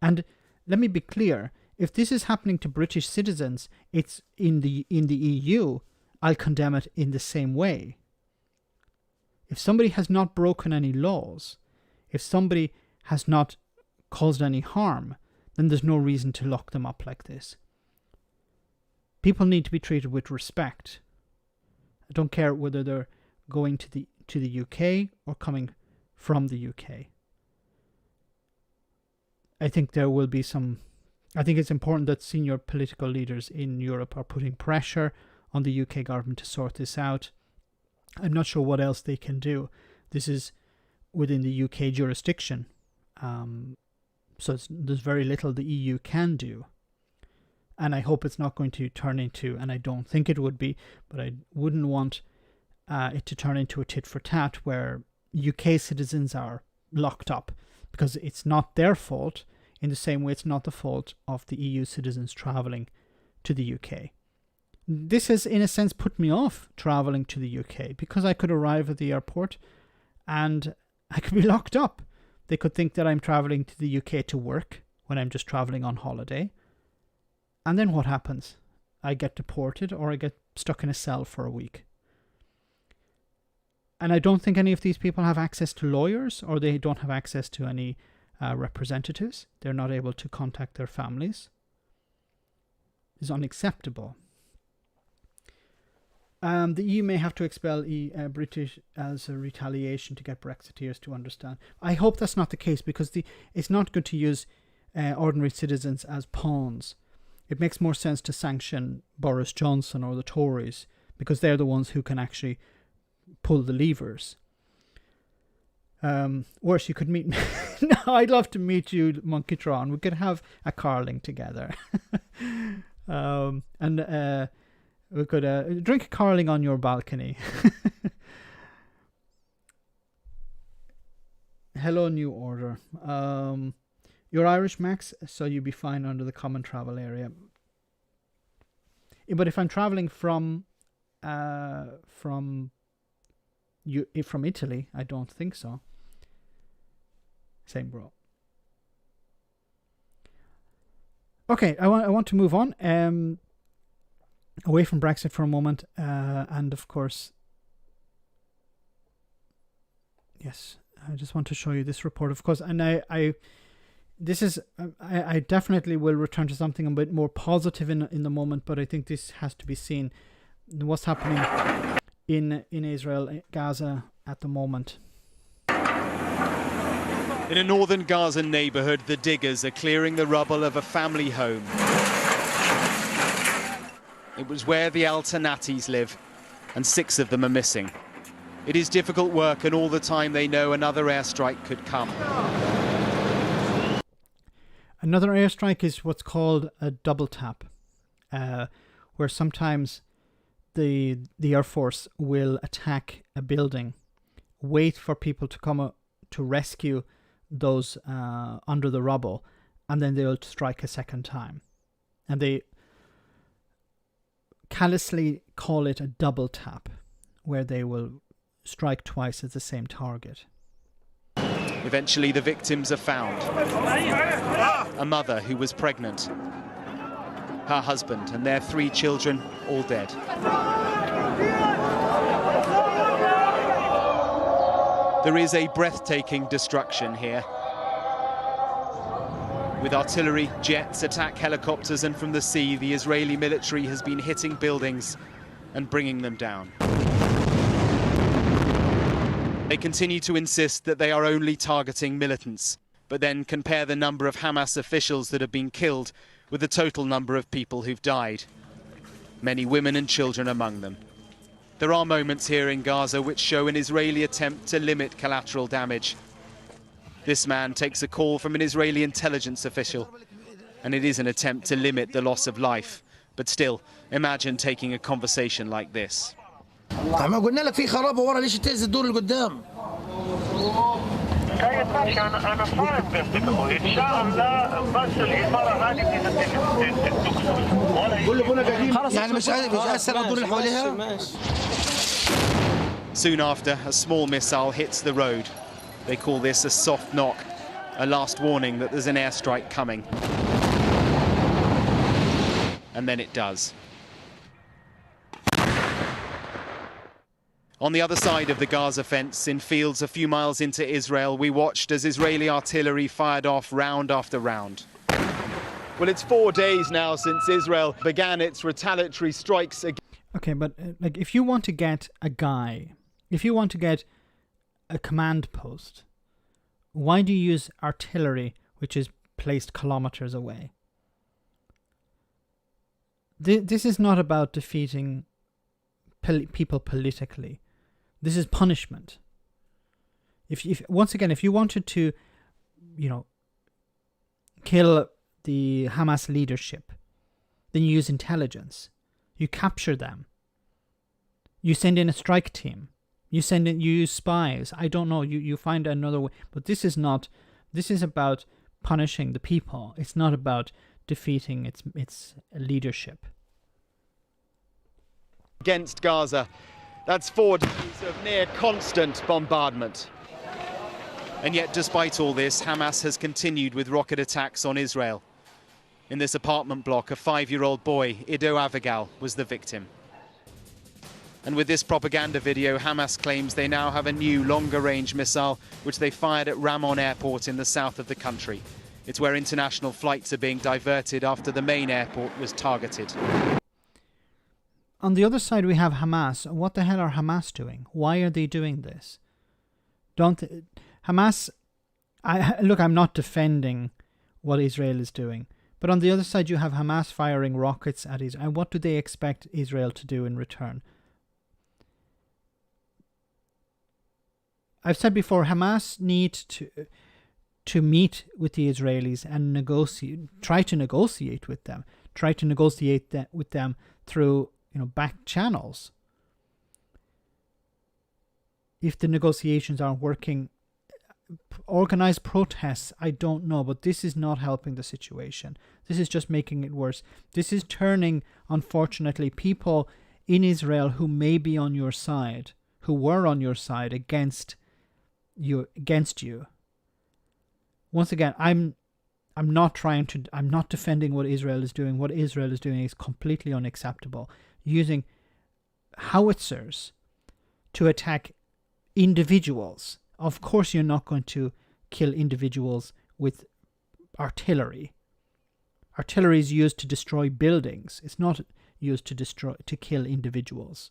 And let me be clear, if this is happening to British citizens, it's in the EU, I'll condemn it in the same way. If somebody has not broken any laws, if somebody has not caused any harm, then there's no reason to lock them up like this. People need to be treated with respect. I don't care whether they're going to the UK or coming from the UK. I think it's important that senior political leaders in Europe are putting pressure on the UK government to sort this out. I'm not sure what else they can do. This is within the UK jurisdiction. So there's very little the EU can do. And I hope it's not going to turn into, and I don't think it would be, but I wouldn't want it to turn into a tit for tat where UK citizens are locked up, because it's not their fault, in the same way it's not the fault of the EU citizens travelling to the UK. This has, in a sense, put me off travelling to the UK, because I could arrive at the airport and I could be locked up. They could think that I'm travelling to the UK to work when I'm just travelling on holiday. And then what happens? I get deported or I get stuck in a cell for a week. And I don't think any of these people have access to lawyers, or they don't have access to any representatives. They're not able to contact their families. It's unacceptable. The EU may have to expel British as a retaliation to get Brexiteers to understand. I hope that's not the case, because it's not good to use ordinary citizens as pawns. It makes more sense to sanction Boris Johnson or the Tories, because they're the ones who can actually pull the levers. Worse, you could meet me. No, I'd love to meet you, Monkeytron. We could have a carling together. And we could drink Carling on your balcony. Hello, New Order. You're Irish, Max, so you'd be fine under the common travel area. But if I'm traveling from Italy, I don't think so. Same, bro. Okay, I want to move on away from Brexit for a moment, and of course, yes, I just want to show you this report, of course, and I definitely will return to something a bit more positive in the moment, but I think this has to be seen. What's happening in Israel, Gaza at the moment. In a northern Gaza neighbourhood, the diggers are clearing the rubble of a family home. It was where the Al-Tanatis live, and 6 of them are missing. It is difficult work, and all the time they know another airstrike could come. Another airstrike is what's called a double tap, where sometimes the Air Force will attack a building, wait for people to come to rescue those under the rubble, and then they'll strike a second time. And they callously call it a double tap, where they will strike twice at the same target. Eventually the victims are found. A mother who was pregnant, her husband and their 3 children all dead. There is a breathtaking destruction here. With artillery, jets, attack helicopters and from the sea, the Israeli military has been hitting buildings and bringing them down. They continue to insist that they are only targeting militants, but then compare the number of Hamas officials that have been killed with the total number of people who've died. Many women and children among them. There are moments here in Gaza which show an Israeli attempt to limit collateral damage. This man takes a call from an Israeli intelligence official, and it is an attempt to limit the loss of life. But still, imagine taking a conversation like this. Soon after, a small missile hits the road. They call this a soft knock, a last warning that there's an airstrike coming. And then it does. On the other side of the Gaza fence, in fields a few miles into Israel, we watched as Israeli artillery fired off round after round. Well, it's 4 days now since Israel began its retaliatory strikes again. Okay, but like if you want to get a guy, if you want to get a command post, why do you use artillery which is placed kilometers away? This is not about defeating people politically. This is punishment. If once again, if you wanted to, kill the Hamas leadership, then you use intelligence. You capture them. You send in a strike team. You use spies. I don't know. You find another way. But this is not. This is about punishing the people. It's not about defeating its leadership. Against Gaza. That's 4 days of near constant bombardment. And yet, despite all this, Hamas has continued with rocket attacks on Israel. In this apartment block, a 5-year-old boy, Ido Avigal, was the victim. And with this propaganda video, Hamas claims they now have a new, longer-range missile, which they fired at Ramon Airport in the south of the country. It's where international flights are being diverted after the main airport was targeted. On the other side, we have Hamas. What the hell are Hamas doing? Why are they doing this? Hamas... Look, I'm not defending what Israel is doing. But on the other side, you have Hamas firing rockets at Israel. And what do they expect Israel to do in return? I've said before, Hamas need to meet with the Israelis and try to negotiate with them. try to negotiate with them through, back channels. If the negotiations aren't working, organized protests, I don't know, but this is not helping the situation. This is just making it worse. This is turning, unfortunately, people in Israel who may be on your side, who were on your side, against you. Once again, I'm not defending what Israel is doing. What Israel is doing is completely unacceptable. Using howitzers to attack individuals. Of course, you're not going to kill individuals with artillery. Artillery is used to destroy buildings. It's not used to kill individuals.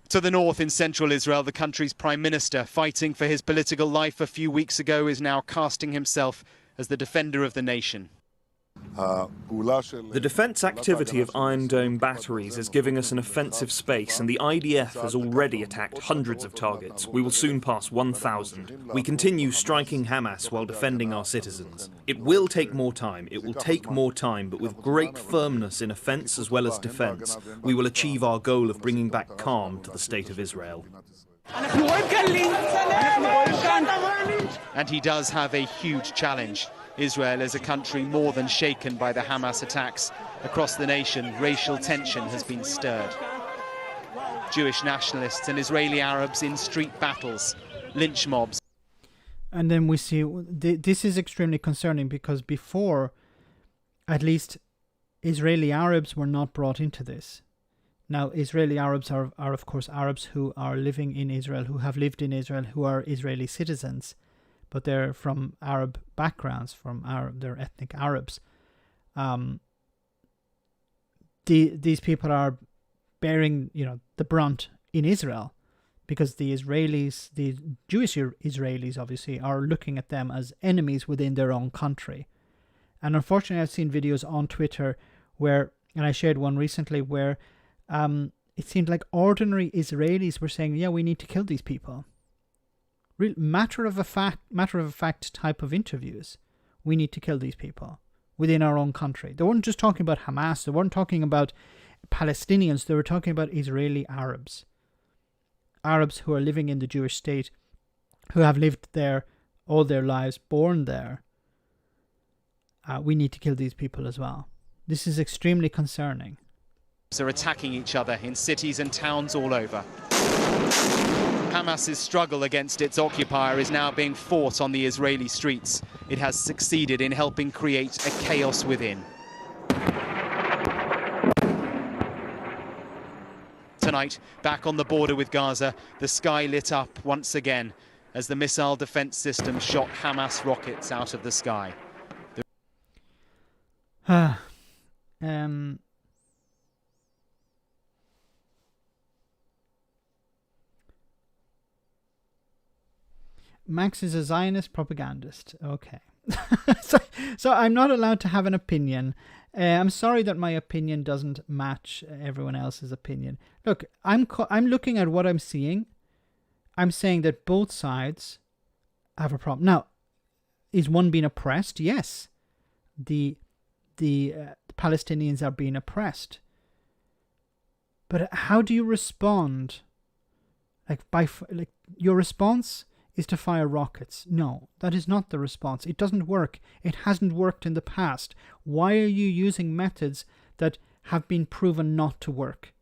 To the north in central Israel, the country's prime minister, fighting for his political life a few weeks ago, is now casting himself as the defender of the nation. The defence activity of Iron Dome batteries is giving us an offensive space, and the IDF has already attacked hundreds of targets. We will soon pass 1,000. We continue striking Hamas while defending our citizens. It will take more time. It will take more time, but with great firmness in offence as well as defence, we will achieve our goal of bringing back calm to the state of Israel. And he does have a huge challenge. Israel is a country more than shaken by the Hamas attacks. Across the nation, racial tension has been stirred. Jewish nationalists and Israeli Arabs in street battles, lynch mobs. And then we see, this is extremely concerning, because before, at least, Israeli Arabs were not brought into this. Now, Israeli Arabs are of course Arabs who are living in Israel, who have lived in Israel, who are Israeli citizens, but they're from Arab backgrounds, they're ethnic Arabs. These people are bearing, the brunt in Israel, because the Israelis, the Jewish Israelis, obviously, are looking at them as enemies within their own country. And unfortunately, I've seen videos on Twitter where, and I shared one recently, where it seemed like ordinary Israelis were saying, yeah, we need to kill these people. Real matter of fact type of interviews. We need to kill these people within our own country. They weren't just talking about Hamas. They weren't talking about Palestinians. They were talking about Israeli Arabs. Arabs who are living in the Jewish state, who have lived there all their lives, born there. We need to kill these people as well. This is extremely concerning. Are attacking each other in cities and towns all over. Hamas's struggle against its occupier is now being fought on the Israeli streets. It has succeeded in helping create a chaos within. Tonight, back on the border with Gaza, the sky lit up once again as the missile defense system shot Hamas rockets out of the sky. Max is a Zionist propagandist. Okay. so I'm not allowed to have an opinion. I'm sorry that my opinion doesn't match everyone else's opinion. Look, I'm looking at what I'm seeing. I'm saying that both sides have a problem. Now, is one being oppressed? Yes. The Palestinians are being oppressed. But how do you respond? Your response is to fire rockets. No, that is not the response. It doesn't work. It hasn't worked in the past. Why are you using methods that have been proven not to work?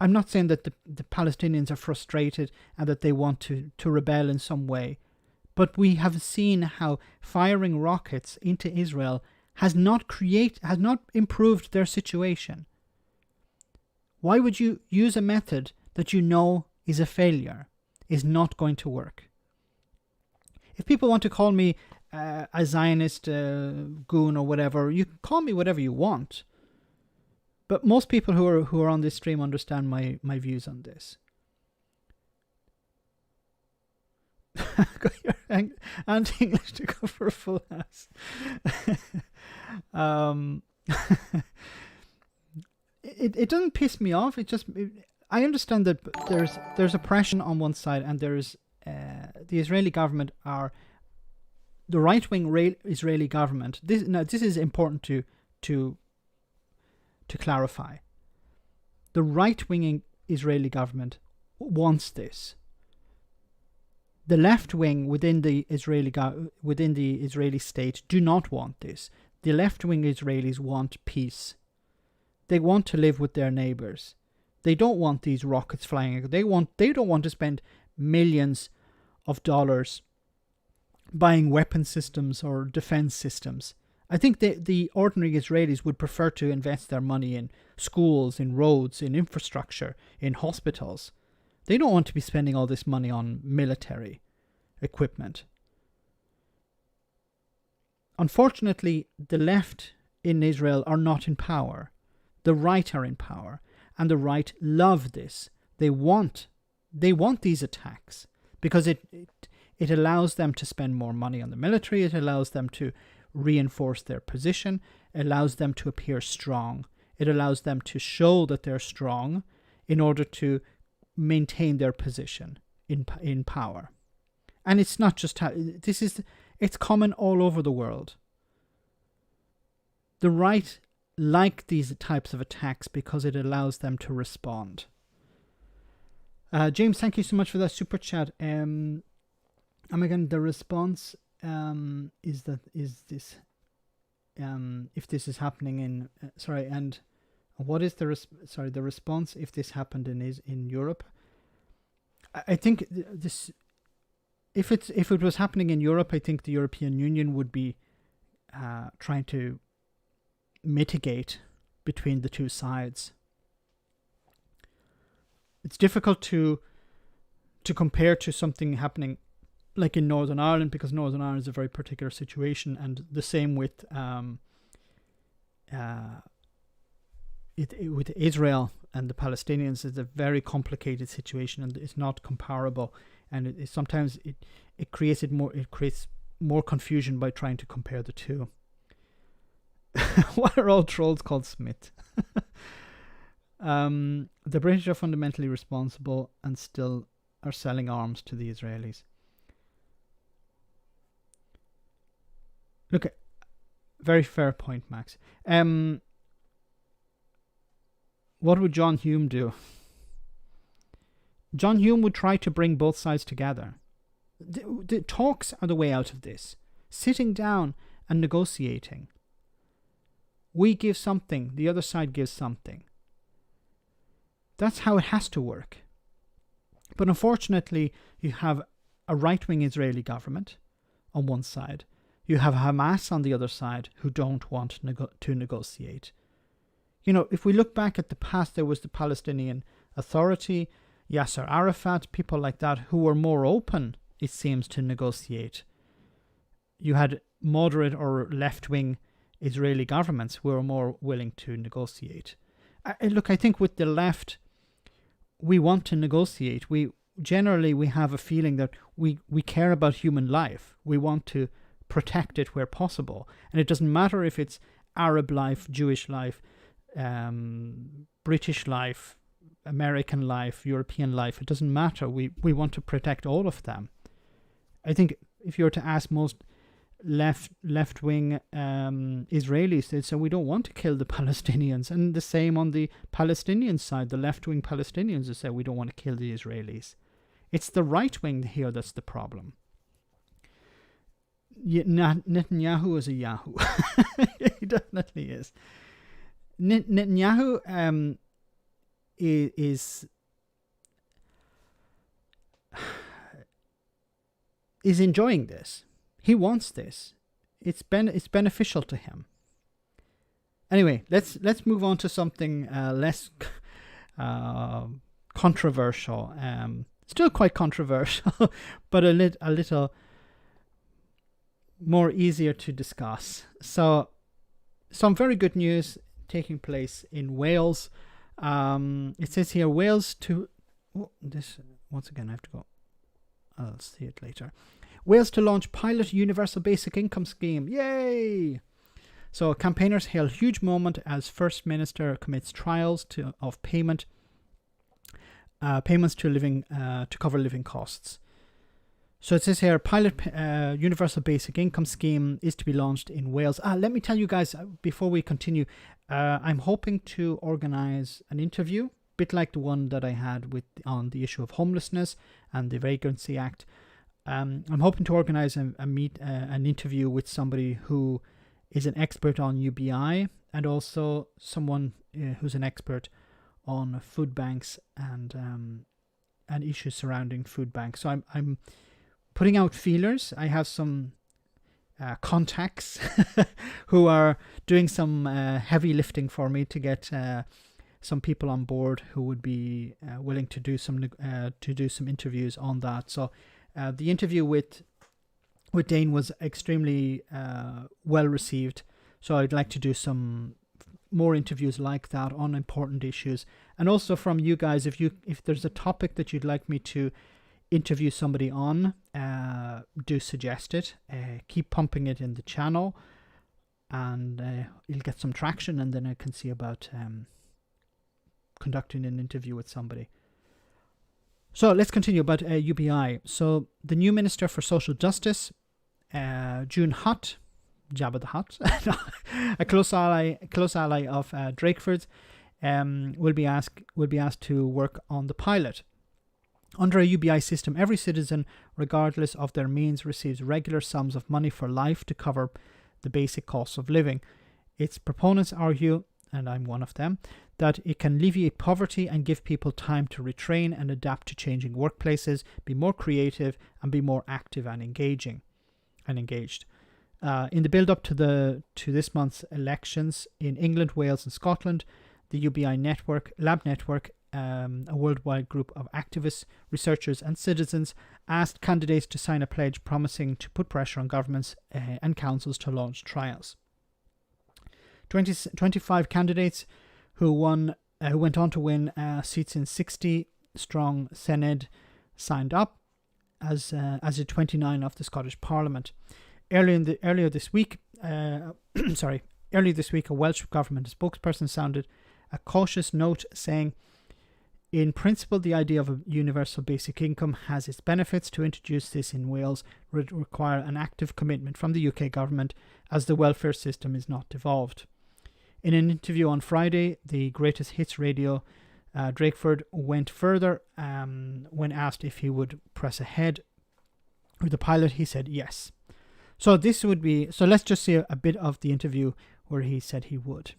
I'm not saying that the Palestinians are frustrated and that they want to rebel in some way, but we have seen how firing rockets into Israel has not improved their situation. Why would you use a method that you know is a failure, is not going to work? If people want to call me a Zionist goon or whatever, you can call me whatever you want. But most people who are on this stream understand my views on this. Got your anti-English to go for a full house. It doesn't piss me off. I understand that there's oppression on one side, and there's the Israeli government are the right-wing Israeli government. This is important to clarify. The right-wing Israeli government wants this. The left wing within the Israeli state do not want this. The left wing Israelis want peace. They want to live with their neighbors. They don't want these rockets flying. They don't want to spend millions of dollars buying weapon systems or defense systems. I think the ordinary Israelis would prefer to invest their money in schools, in roads, in infrastructure, in hospitals. They don't want to be spending all this money on military equipment. Unfortunately, the left in Israel are not in power. The right are in power, and the right love this. They want these attacks because it allows them to spend more money on the military. It allows them to reinforce their position. It allows them to appear strong. It allows them to show that they're strong in order to maintain their position in power. And it's not just it's common all over the world. The right like these types of attacks because it allows them to respond. James, thank you so much for that super chat. Again, the response is this if this is happening in and what is the response if this happened in Europe? I think this if it was happening in Europe, I think the European Union would be trying to mitigate between the two sides. It's difficult to compare to something happening like in Northern Ireland, because Northern Ireland is a very particular situation, and the same with Israel and the Palestinians. Is a very complicated situation, and it's not comparable. And sometimes it creates more confusion by trying to compare the two. Why are all trolls called Smith? The British are fundamentally responsible and still are selling arms to the Israelis. Look, very fair point, Max. What would John Hume do? John Hume would try to bring both sides together. The talks are the way out of this. Sitting down and negotiating. We give something, the other side gives something. That's how it has to work. But unfortunately, you have a right-wing Israeli government on one side. You have Hamas on the other side who don't want to negotiate. You know, if we look back at the past, there was the Palestinian Authority, Yasser Arafat, people like that who were more open, it seems, to negotiate. You had moderate or left-wing Israeli governments who were more willing to negotiate. Look, I think with the left, we want to negotiate. We have a feeling that we care about human life. We want to protect it where possible. And it doesn't matter if it's Arab life, Jewish life, British life, American life, European life. It doesn't matter. We want to protect all of them. I think if you were to ask most left-wing Israelis, they'd say we don't want to kill the Palestinians. And the same on the Palestinian side, the left-wing Palestinians would say we don't want to kill the Israelis. It's the right-wing here that's the problem. Netanyahu is a Yahoo. He definitely is. Netanyahu is enjoying this. He wants this. It's beneficial to him. Anyway, let's move on to something less controversial. Still quite controversial, but a little more easier to discuss. So, some very good news taking place in Wales. It says here Wales to... Oh, this once again I have to go. I'll see it later. Wales to launch pilot universal basic income scheme. Yay! So campaigners hail huge moment as First Minister commits trials of payments to cover living costs. So it says here, pilot universal basic income scheme is to be launched in Wales. Let me tell you guys, before we continue, I'm hoping to organise an interview, a bit like the one that I had on the issue of homelessness and the Vagrancy Act. I'm hoping to organise an interview with somebody who is an expert on UBI and also someone who's an expert on food banks and issues surrounding food banks. So I'm putting out feelers. I have some contacts who are doing some heavy lifting for me to get some people on board who would be willing to do some interviews on that. So the interview with Dane was extremely well received. So I'd like to do some more interviews like that on important issues, and also from you guys, if there's a topic that you'd like me to interview somebody on, do suggest it. Keep pumping it in the channel, and you'll get some traction, and then I can see about conducting an interview with somebody. So let's continue about UBI. So the new Minister for Social Justice, June Hutt, Jabba the Hutt, a close ally of Drakeford's, will be asked to work on the pilot. Under a UBI system, every citizen, regardless of their means, receives regular sums of money for life to cover the basic costs of living. Its proponents argue, and I'm one of them, that it can alleviate poverty and give people time to retrain and adapt to changing workplaces, be more creative, and be more active and engaged. In the build-up to this month's elections in England, Wales, and Scotland, the UBI Lab Network, a worldwide group of activists, researchers, and citizens, asked candidates to sign a pledge promising to put pressure on governments and councils to launch trials. 25 candidates who went on to win seats in 60-strong Senedd signed up, as did 29 of the Scottish Parliament. Earlier this week, a Welsh government spokesperson sounded a cautious note, saying, "In principle, the idea of a universal basic income has its benefits. To introduce this in Wales would require an active commitment from the UK government, as the welfare system is not devolved." In an interview on Friday, the Greatest Hits Radio, Drakeford went further. When asked if he would press ahead with the pilot, he said yes. So let's just see a bit of the interview where he said he would.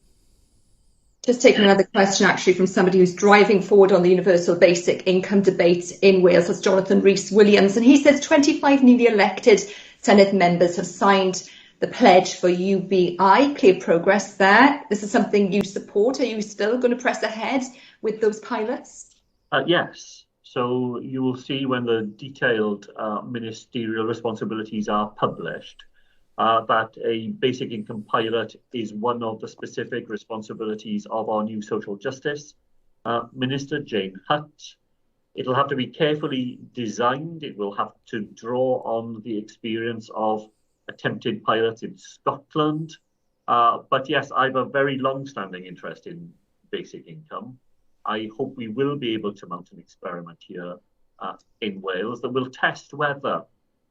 Just taking another question actually from somebody who's driving forward on the universal basic income debate in Wales. That's Jonathan Rhys-Williams, and he says 25 newly elected Senedd members have signed the pledge for UBI. Clear progress there. This is something you support. Are you still going to press ahead with those pilots? Yes. So you will see when the detailed ministerial responsibilities are published that a basic income pilot is one of the specific responsibilities of our new social justice Minister, Jane Hutt. It'll have to be carefully designed. It will have to draw on the experience of attempted pilots in Scotland. But yes, I have a very long-standing interest in basic income. I hope we will be able to mount an experiment here in Wales that will test whether,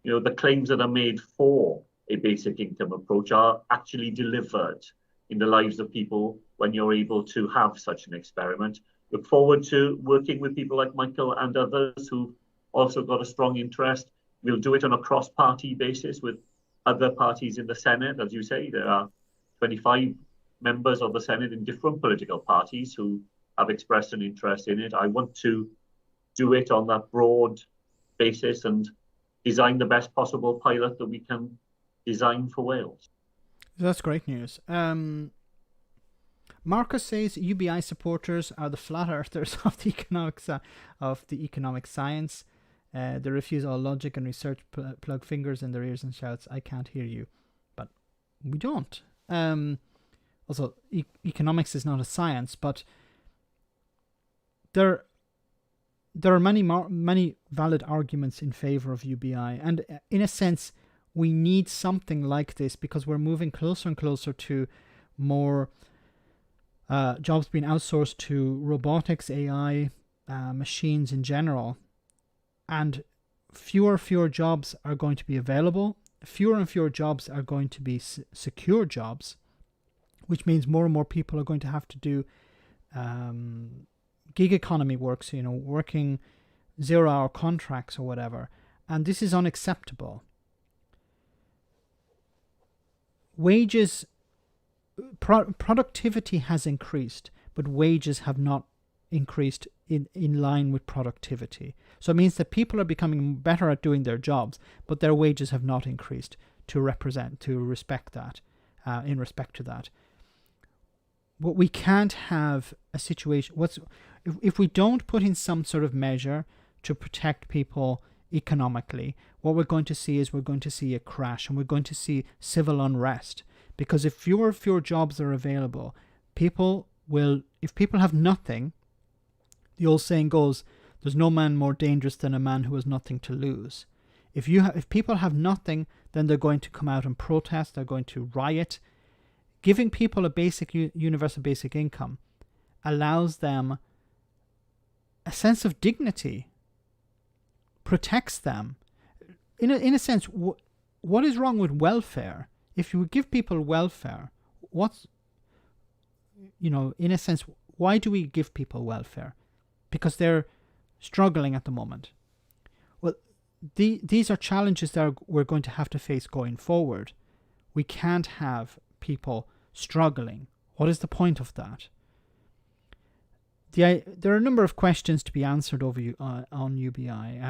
the claims that are made for a basic income approach are actually delivered in the lives of people when you're able to have such an experiment. Look forward to working with people like Michael and others who've also got a strong interest. We'll do it on a cross-party basis with other parties in the Senedd. As you say, there are 25 members of the Senedd in different political parties who have expressed an interest in it. I want to do it on that broad basis and design the best possible pilot that we can design for Wales. That's great news. Marcus says UBI supporters are the flat earthers of the economic science. They refuse all logic and research, plug fingers in their ears and shouts, "I can't hear you." But we don't. Also, economics is not a science, but there are many valid arguments in favor of UBI, and in a sense, we need something like this because we're moving closer and closer to more jobs being outsourced to robotics, AI, machines in general. And fewer and fewer jobs are going to be available. Fewer and fewer jobs are going to be secure jobs, which means more and more people are going to have to do gig economy works, working 0-hour contracts or whatever. And this is unacceptable. Wages, productivity has increased, but wages have not increased in line with productivity. So it means that people are becoming better at doing their jobs, but their wages have not increased to respect that, in respect to that. But we can't have a situation, if we don't put in some sort of measure to protect people economically, what we're going to see is a crash, and we're going to see civil unrest. Because if fewer jobs are available, if people have nothing, the old saying goes, there's no man more dangerous than a man who has nothing to lose. If people have nothing, then they're going to come out and protest, they're going to riot. Giving people a basic universal basic income allows them a sense of dignity, protects them. In a sense, what is wrong with welfare? If you give people welfare, in a sense, why do we give people welfare? Because they're struggling at the moment. Well, these are challenges that we're going to have to face going forward. We can't have people struggling. What is the point of that? There are a number of questions to be answered on UBI.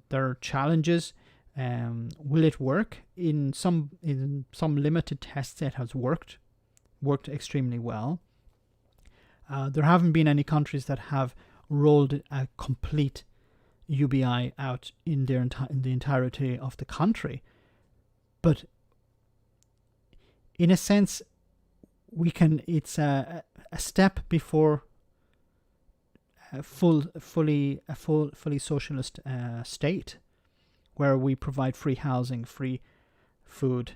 There are challenges. Will it work? In some limited tests, it has worked extremely well. There haven't been any countries that have rolled a complete UBI out in the entirety of the country, but in a sense, it's a step before a fully socialist state, where we provide free housing, free food,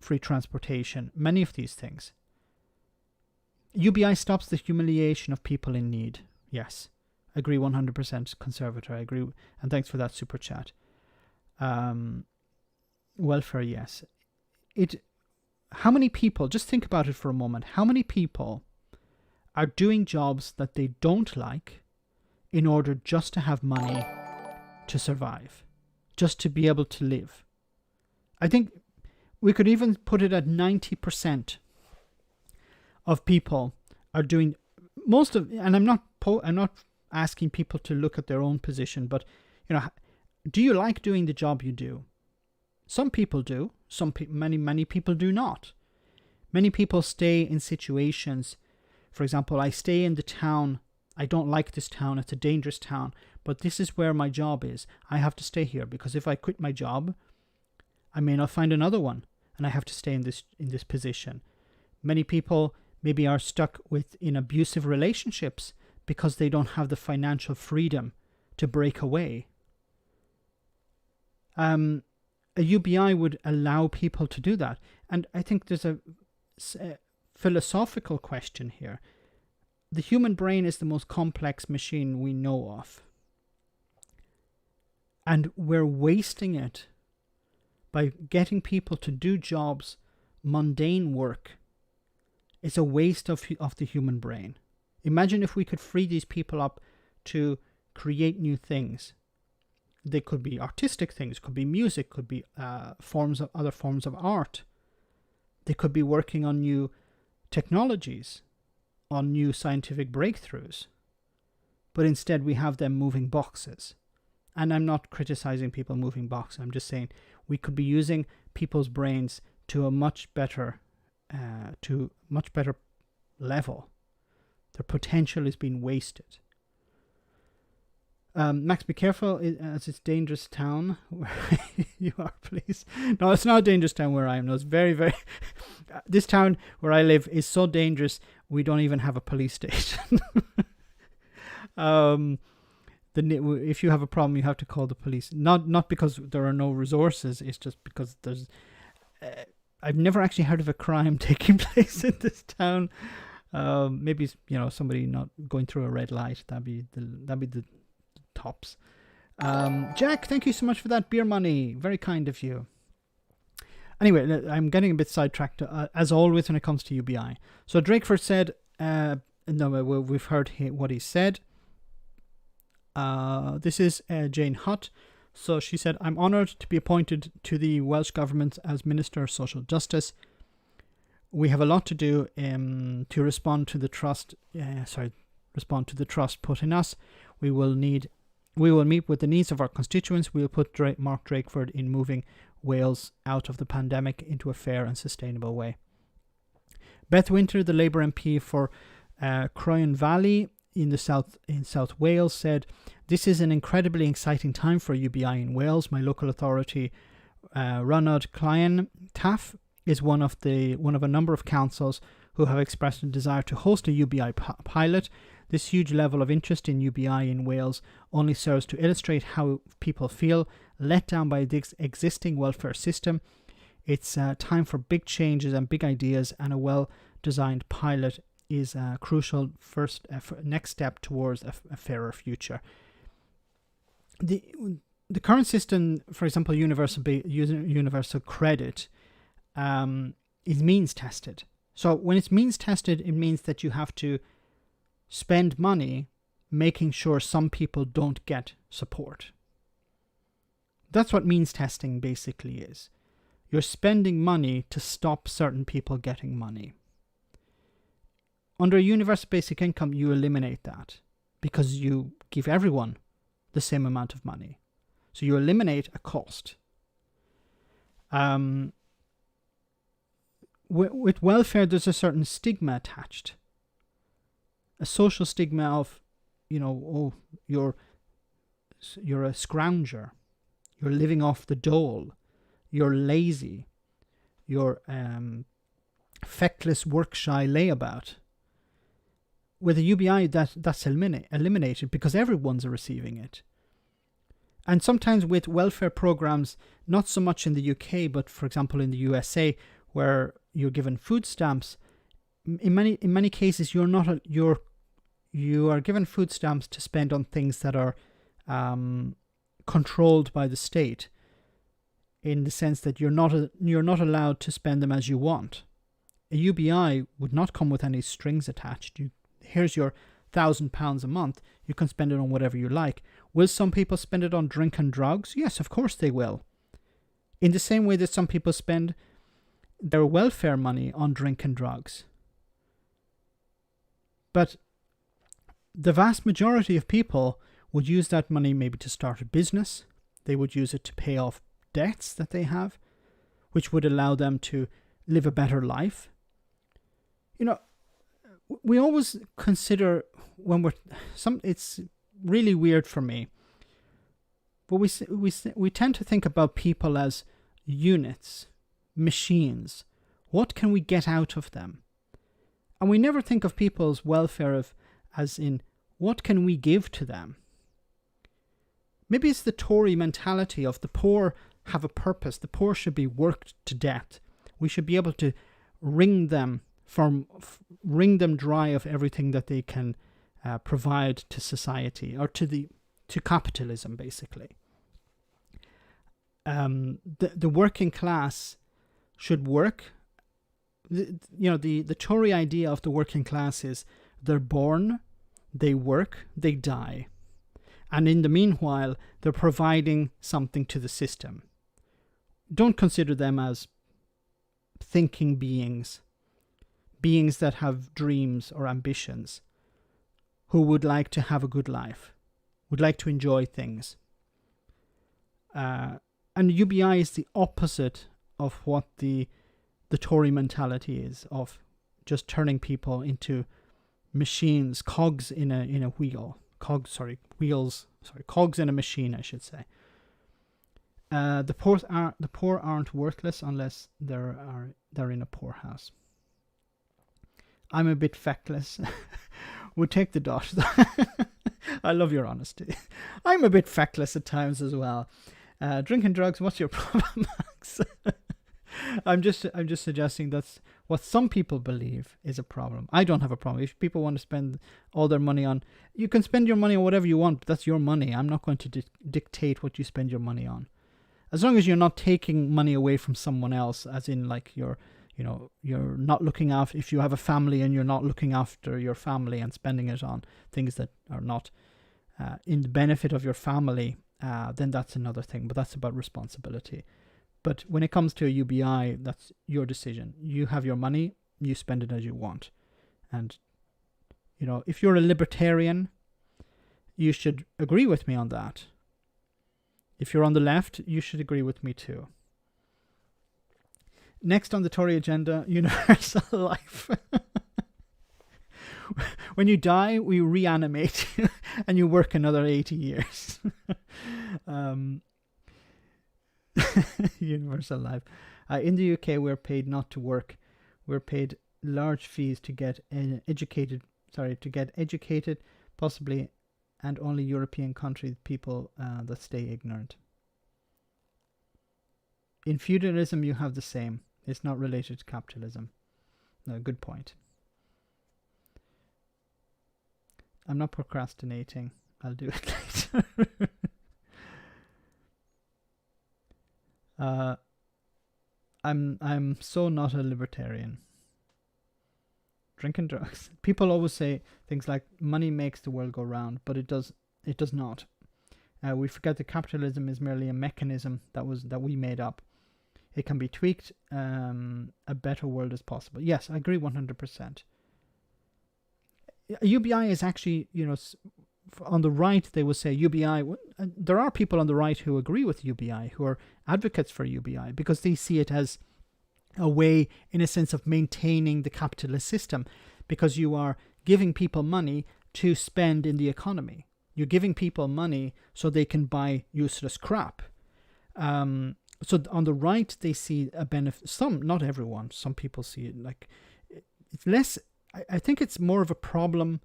free transportation, many of these things. UBI stops the humiliation of people in need. Yes, agree 100%, Conservator, I agree. And thanks for that super chat. Welfare, yes. How many people, just think about it for a moment, how many people are doing jobs that they don't like in order just to have money to survive, just to be able to live? I think we could even put it at 90% of people are doing and I'm not asking people to look at their own position, but do you like doing the job you do? Some people do. Many people do not. Many people stay in situations. For example, I stay in the town. I don't like this town. It's a dangerous town, but this is where my job is. I have to stay here because if I quit my job, I may not find another one, and I have to stay in this position. Many people maybe are stuck in abusive relationships because they don't have the financial freedom to break away. A UBI would allow people to do that. And I think there's a philosophical question here. The human brain is the most complex machine we know of. And we're wasting it by getting people to do jobs, mundane work. It's a waste of the human brain. Imagine if we could free these people up to create new things. They could be artistic things, could be music, could be other forms of art. They could be working on new technologies, on new scientific breakthroughs. But instead we have them moving boxes. And I'm not criticizing people moving boxes. I'm just saying we could be using people's brains to a much better level. Their potential is being wasted. Max, be careful, as it's a dangerous town where you are, please. No, it's not a dangerous town where I am. No, it's very, very... This town where I live is so dangerous, we don't even have a police station. If you have a problem, you have to call the police. Not because there are no resources, it's just because there's... I've never actually heard of a crime taking place in this town. Maybe somebody not going through a red light. That'd be the tops. Jack, thank you so much for that beer money. Very kind of you. Anyway, I'm getting a bit sidetracked, as always, when it comes to UBI. So Drakeford said, we've heard what he said. This is Jane Hutt. So she said, I'm honoured to be appointed to the Welsh Government as Minister of Social Justice. We have a lot to do to respond to the trust put in us. We will meet with the needs of our constituents. We will put Mark Drakeford in moving Wales out of the pandemic into a fair and sustainable way. Beth Winter, the Labour MP for Croyan Valley in South Wales, said, "This is an incredibly exciting time for UBI in Wales. My local authority, Ranod Clyan Taff, is one of a number of councils who have expressed a desire to host a UBI pilot. This huge level of interest in UBI in Wales only serves to illustrate how people feel let down by the existing welfare system. It's time for big changes and big ideas, and a well-designed pilot is a crucial next step towards a fairer future." The current system, for example, universal credit, is means tested. So when it's means tested, it means that you have to spend money making sure some people don't get support. That's what means testing basically is. You're spending money to stop certain people getting money. Under a universal basic income, you eliminate that because you give everyone the same amount of money. So you eliminate a cost. With welfare, there's a certain stigma attached. A social stigma of, you're a scrounger. You're living off the dole. You're lazy. You're feckless, work-shy layabout. With a UBI, that's eliminated because everyone's receiving it. And sometimes with welfare programs, not so much in the UK, but for example in the USA, where you're given food stamps, in many cases you are given food stamps to spend on things that are controlled by the state, in the sense that you're not allowed to spend them as you want. A UBI would not come with any strings attached. Here's your £1,000 a month. You can spend it on whatever you like. Will some people spend it on drink and drugs? Yes, of course they will. In the same way that some people spend their welfare money on drink and drugs. But the vast majority of people would use that money maybe to start a business. They would use it to pay off debts that they have, which would allow them to live a better life. We always consider it's really weird for me, but we tend to think about people as units, machines. What can we get out of them? And we never think of people's welfare as in, what can we give to them? Maybe it's the Tory mentality of the poor have a purpose. The poor should be worked to death. We should be able to wring them dry of everything that they can provide to society, or to capitalism, basically. The working class should work. The Tory idea of the working class is they're born, they work, they die. And in the meanwhile, they're providing something to the system. Don't consider them as thinking beings that have dreams or ambitions, who would like to have a good life, would like to enjoy things. And UBI is the opposite of what the Tory mentality is, of just turning people into machines, cogs in a wheel. Cogs in a machine, I should say. The poor aren't worthless unless they're in a poorhouse. I'm a bit feckless. We'll take the dot. I love your honesty. I'm a bit feckless at times as well. Drinking drugs, what's your problem, Max? I'm just suggesting that's what some people believe is a problem. I don't have a problem. If people want to spend all their money on, you can spend your money on whatever you want. But that's your money. I'm not going to dictate what you spend your money on. As long as you're not taking money away from someone else, as in like you're not looking after, if you have a family and you're not looking after your family and spending it on things that are not in the benefit of your family, then that's another thing. But that's about responsibility. But when it comes to a UBI, that's your decision. You have your money, you spend it as you want. And, if you're a libertarian, you should agree with me on that. If you're on the left, you should agree with me too. Next on the Tory agenda, universal life. When you die, we reanimate you and you work another 80 years. Universal life. In the UK, we're paid not to work. We're paid large fees to get educated, possibly, and only European countries, people that stay ignorant. In feudalism, you have the same. It's not related to capitalism. No, good point. I'm not procrastinating. I'll do it later. I'm so not a libertarian. Drinking drugs. People always say things like money makes the world go round, but it does not. We forget that capitalism is merely a mechanism that we made up. It can be tweaked. A better world is possible. Yes, I agree 100%. UBI is actually, on the right, they would say UBI. There are people on the right who agree with UBI, who are advocates for UBI, because they see it as a way, in a sense, of maintaining the capitalist system, because you are giving people money to spend in the economy. You're giving people money so they can buy useless crap. So on the right, they see a benefit. Some, not everyone. Some people see it like it's less. I think it's more of a problem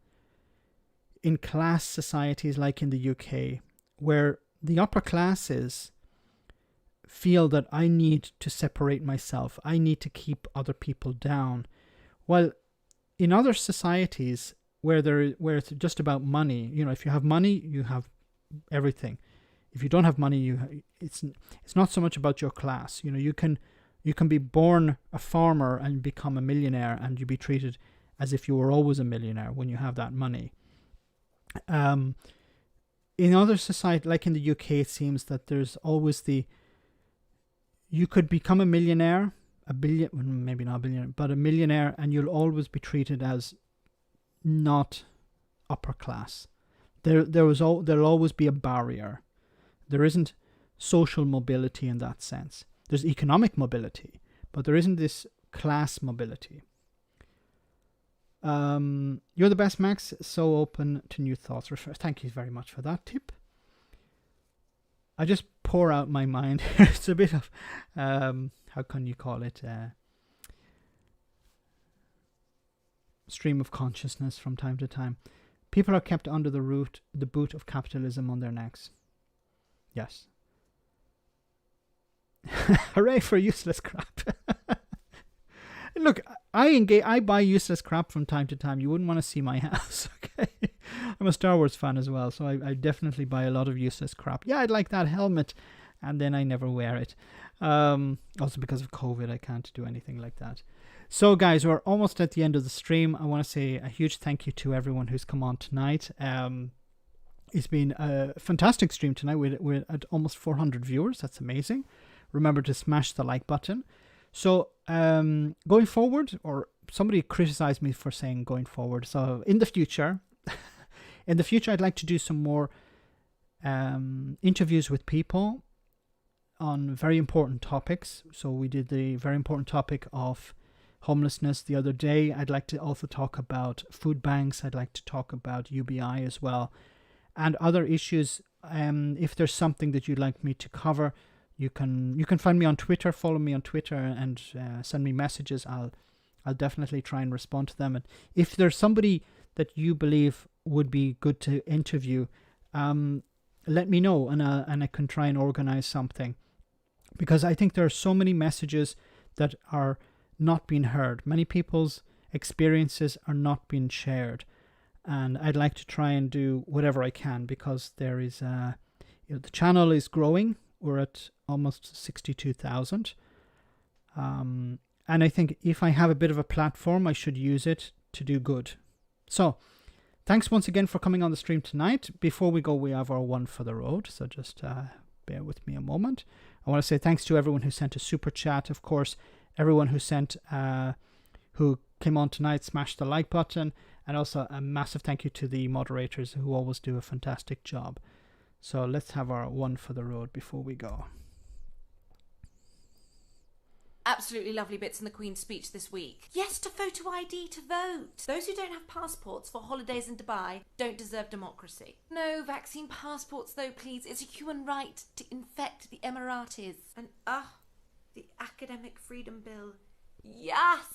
in class societies like in the UK, where the upper classes feel that I need to separate myself. I need to keep other people down. While in other societies where it's just about money, if you have money, you have everything. If you don't have money, it's not so much about your class. You can be born a farmer and become a millionaire, and you be treated as if you were always a millionaire when you have that money. In other society, like in the UK, it seems that there's always you could become a millionaire, maybe not a billionaire, but a millionaire, and you'll always be treated as not upper class. There'll always be a barrier. There isn't social mobility in that sense. There's economic mobility, but there isn't this class mobility. You're the best, Max. So open to new thoughts. Thank you very much for that tip. I just pour out my mind. It's a bit of, how can you call it? Stream of consciousness from time to time. People are kept under the boot of capitalism on their necks. Yes. Hooray for useless crap. Look, I buy useless crap from time to time. You wouldn't want to see my house, okay? I'm a Star Wars fan as well, so I definitely buy a lot of useless crap. Yeah, I'd like that helmet, and then I never wear it. Also because of COVID, I can't do anything like that. So guys, we're almost at the end of the stream. I want to say a huge thank you to everyone who's come on tonight. It's been a fantastic stream tonight. We're at almost 400 viewers. That's amazing. Remember to smash the like button. So going forward, or somebody criticized me for saying going forward. So in the future, I'd like to do some more interviews with people on very important topics. So we did the very important topic of homelessness the other day. I'd like to also talk about food banks. I'd like to talk about UBI as well, and other issues. If there's something that you'd like me to cover, you can find me on Twitter, follow me on Twitter, and send me messages. I'll definitely try and respond to them. And if there's somebody that you believe would be good to interview, let me know, and I can try and organize something, because I think there are so many messages that are not being heard. Many people's experiences are not being shared. And I'd like to try and do whatever I can, because there is, the channel is growing. We're at almost 62,000. And I think if I have a bit of a platform, I should use it to do good. So, thanks once again for coming on the stream tonight. Before we go, we have our one for the road. So just bear with me a moment. I want to say thanks to everyone who sent a super chat. Of course, everyone who sent, who came on tonight, smash the like button. And also a massive thank you to the moderators who always do a fantastic job. So let's have our one for the road before we go. Absolutely lovely bits in the Queen's speech this week. Yes to photo ID to vote. Those who don't have passports for holidays in Dubai don't deserve democracy. No vaccine passports though, please. It's a human right to infect the Emiratis. And the academic freedom bill. Yes!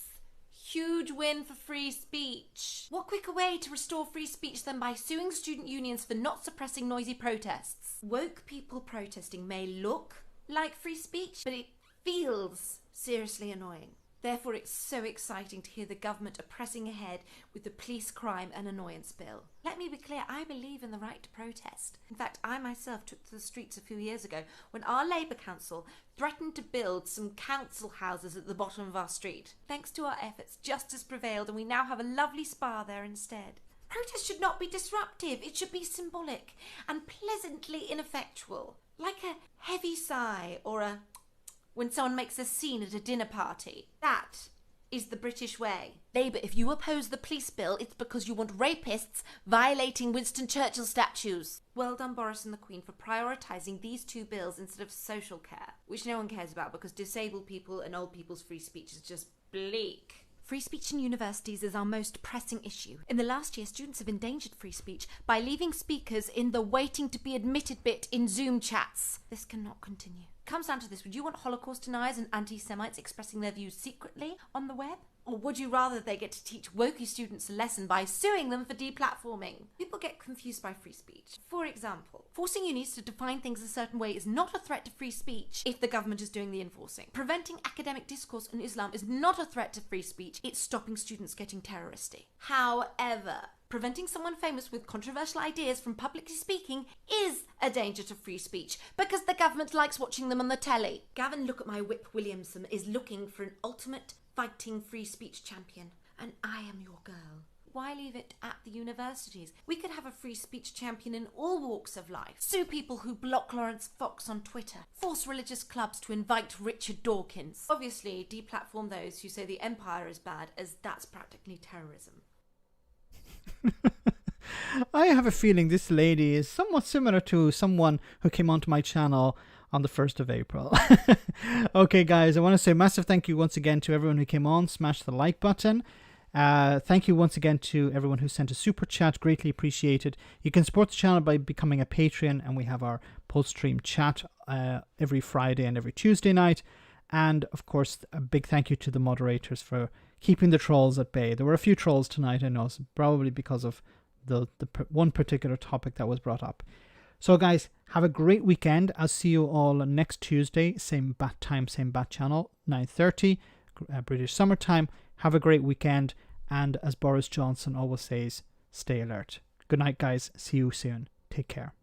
Huge win for free speech. What quicker way to restore free speech than by suing student unions for not suppressing noisy protests? Woke people protesting may look like free speech, but it feels seriously annoying. Therefore, it's so exciting to hear the government are pressing ahead with the police crime and annoyance bill. Let me be clear, I believe in the right to protest. In fact, I myself took to the streets a few years ago when our Labour Council threatened to build some council houses at the bottom of our street. Thanks to our efforts, justice prevailed and we now have a lovely spa there instead. Protest should not be disruptive, it should be symbolic and pleasantly ineffectual. Like a heavy sigh or when someone makes a scene at a dinner party. That is the British way. Labour, if you oppose the police bill, it's because you want rapists violating Winston Churchill statues. Well done, Boris and the Queen, for prioritising these two bills instead of social care, which no one cares about because disabled people and old people's free speech is just bleak. Free speech in universities is our most pressing issue. In the last year, students have endangered free speech by leaving speakers in the waiting to be admitted bit in Zoom chats. This cannot continue. It comes down to this. Would you want Holocaust deniers and anti-Semites expressing their views secretly on the web? Or would you rather they get to teach wokey students a lesson by suing them for deplatforming? People get confused by free speech. For example, forcing unis to define things a certain way is not a threat to free speech if the government is doing the enforcing. Preventing academic discourse on Islam is not a threat to free speech, it's stopping students getting terroristy. However, preventing someone famous with controversial ideas from publicly speaking is a danger to free speech because the government likes watching them on the telly. Gavin Look at My Whip Williamson is looking for an ultimate fighting free speech champion, and I am your girl. Why leave it at the universities? We could have a free speech champion in all walks of life. Sue people who block Lawrence Fox on Twitter. Force religious clubs to invite Richard Dawkins. Obviously, deplatform those who say the empire is bad, as that's practically terrorism. I have a feeling this lady is somewhat similar to someone who came onto my channel on the 1st of April. Okay, guys, I want to say a massive thank you once again to everyone who came on. Smash the like button. Thank you once again to everyone who sent a super chat. Greatly appreciated. You can support the channel by becoming a Patreon, and we have our post-stream chat every Friday and every Tuesday night. And, of course, a big thank you to the moderators for keeping the trolls at bay. There were a few trolls tonight, I know, probably because of the one particular topic that was brought up. So, guys, have a great weekend. I'll see you all next Tuesday, same bat time, same bat channel, 9:30, British summertime. Have a great weekend. And as Boris Johnson always says, stay alert. Good night, guys. See you soon. Take care.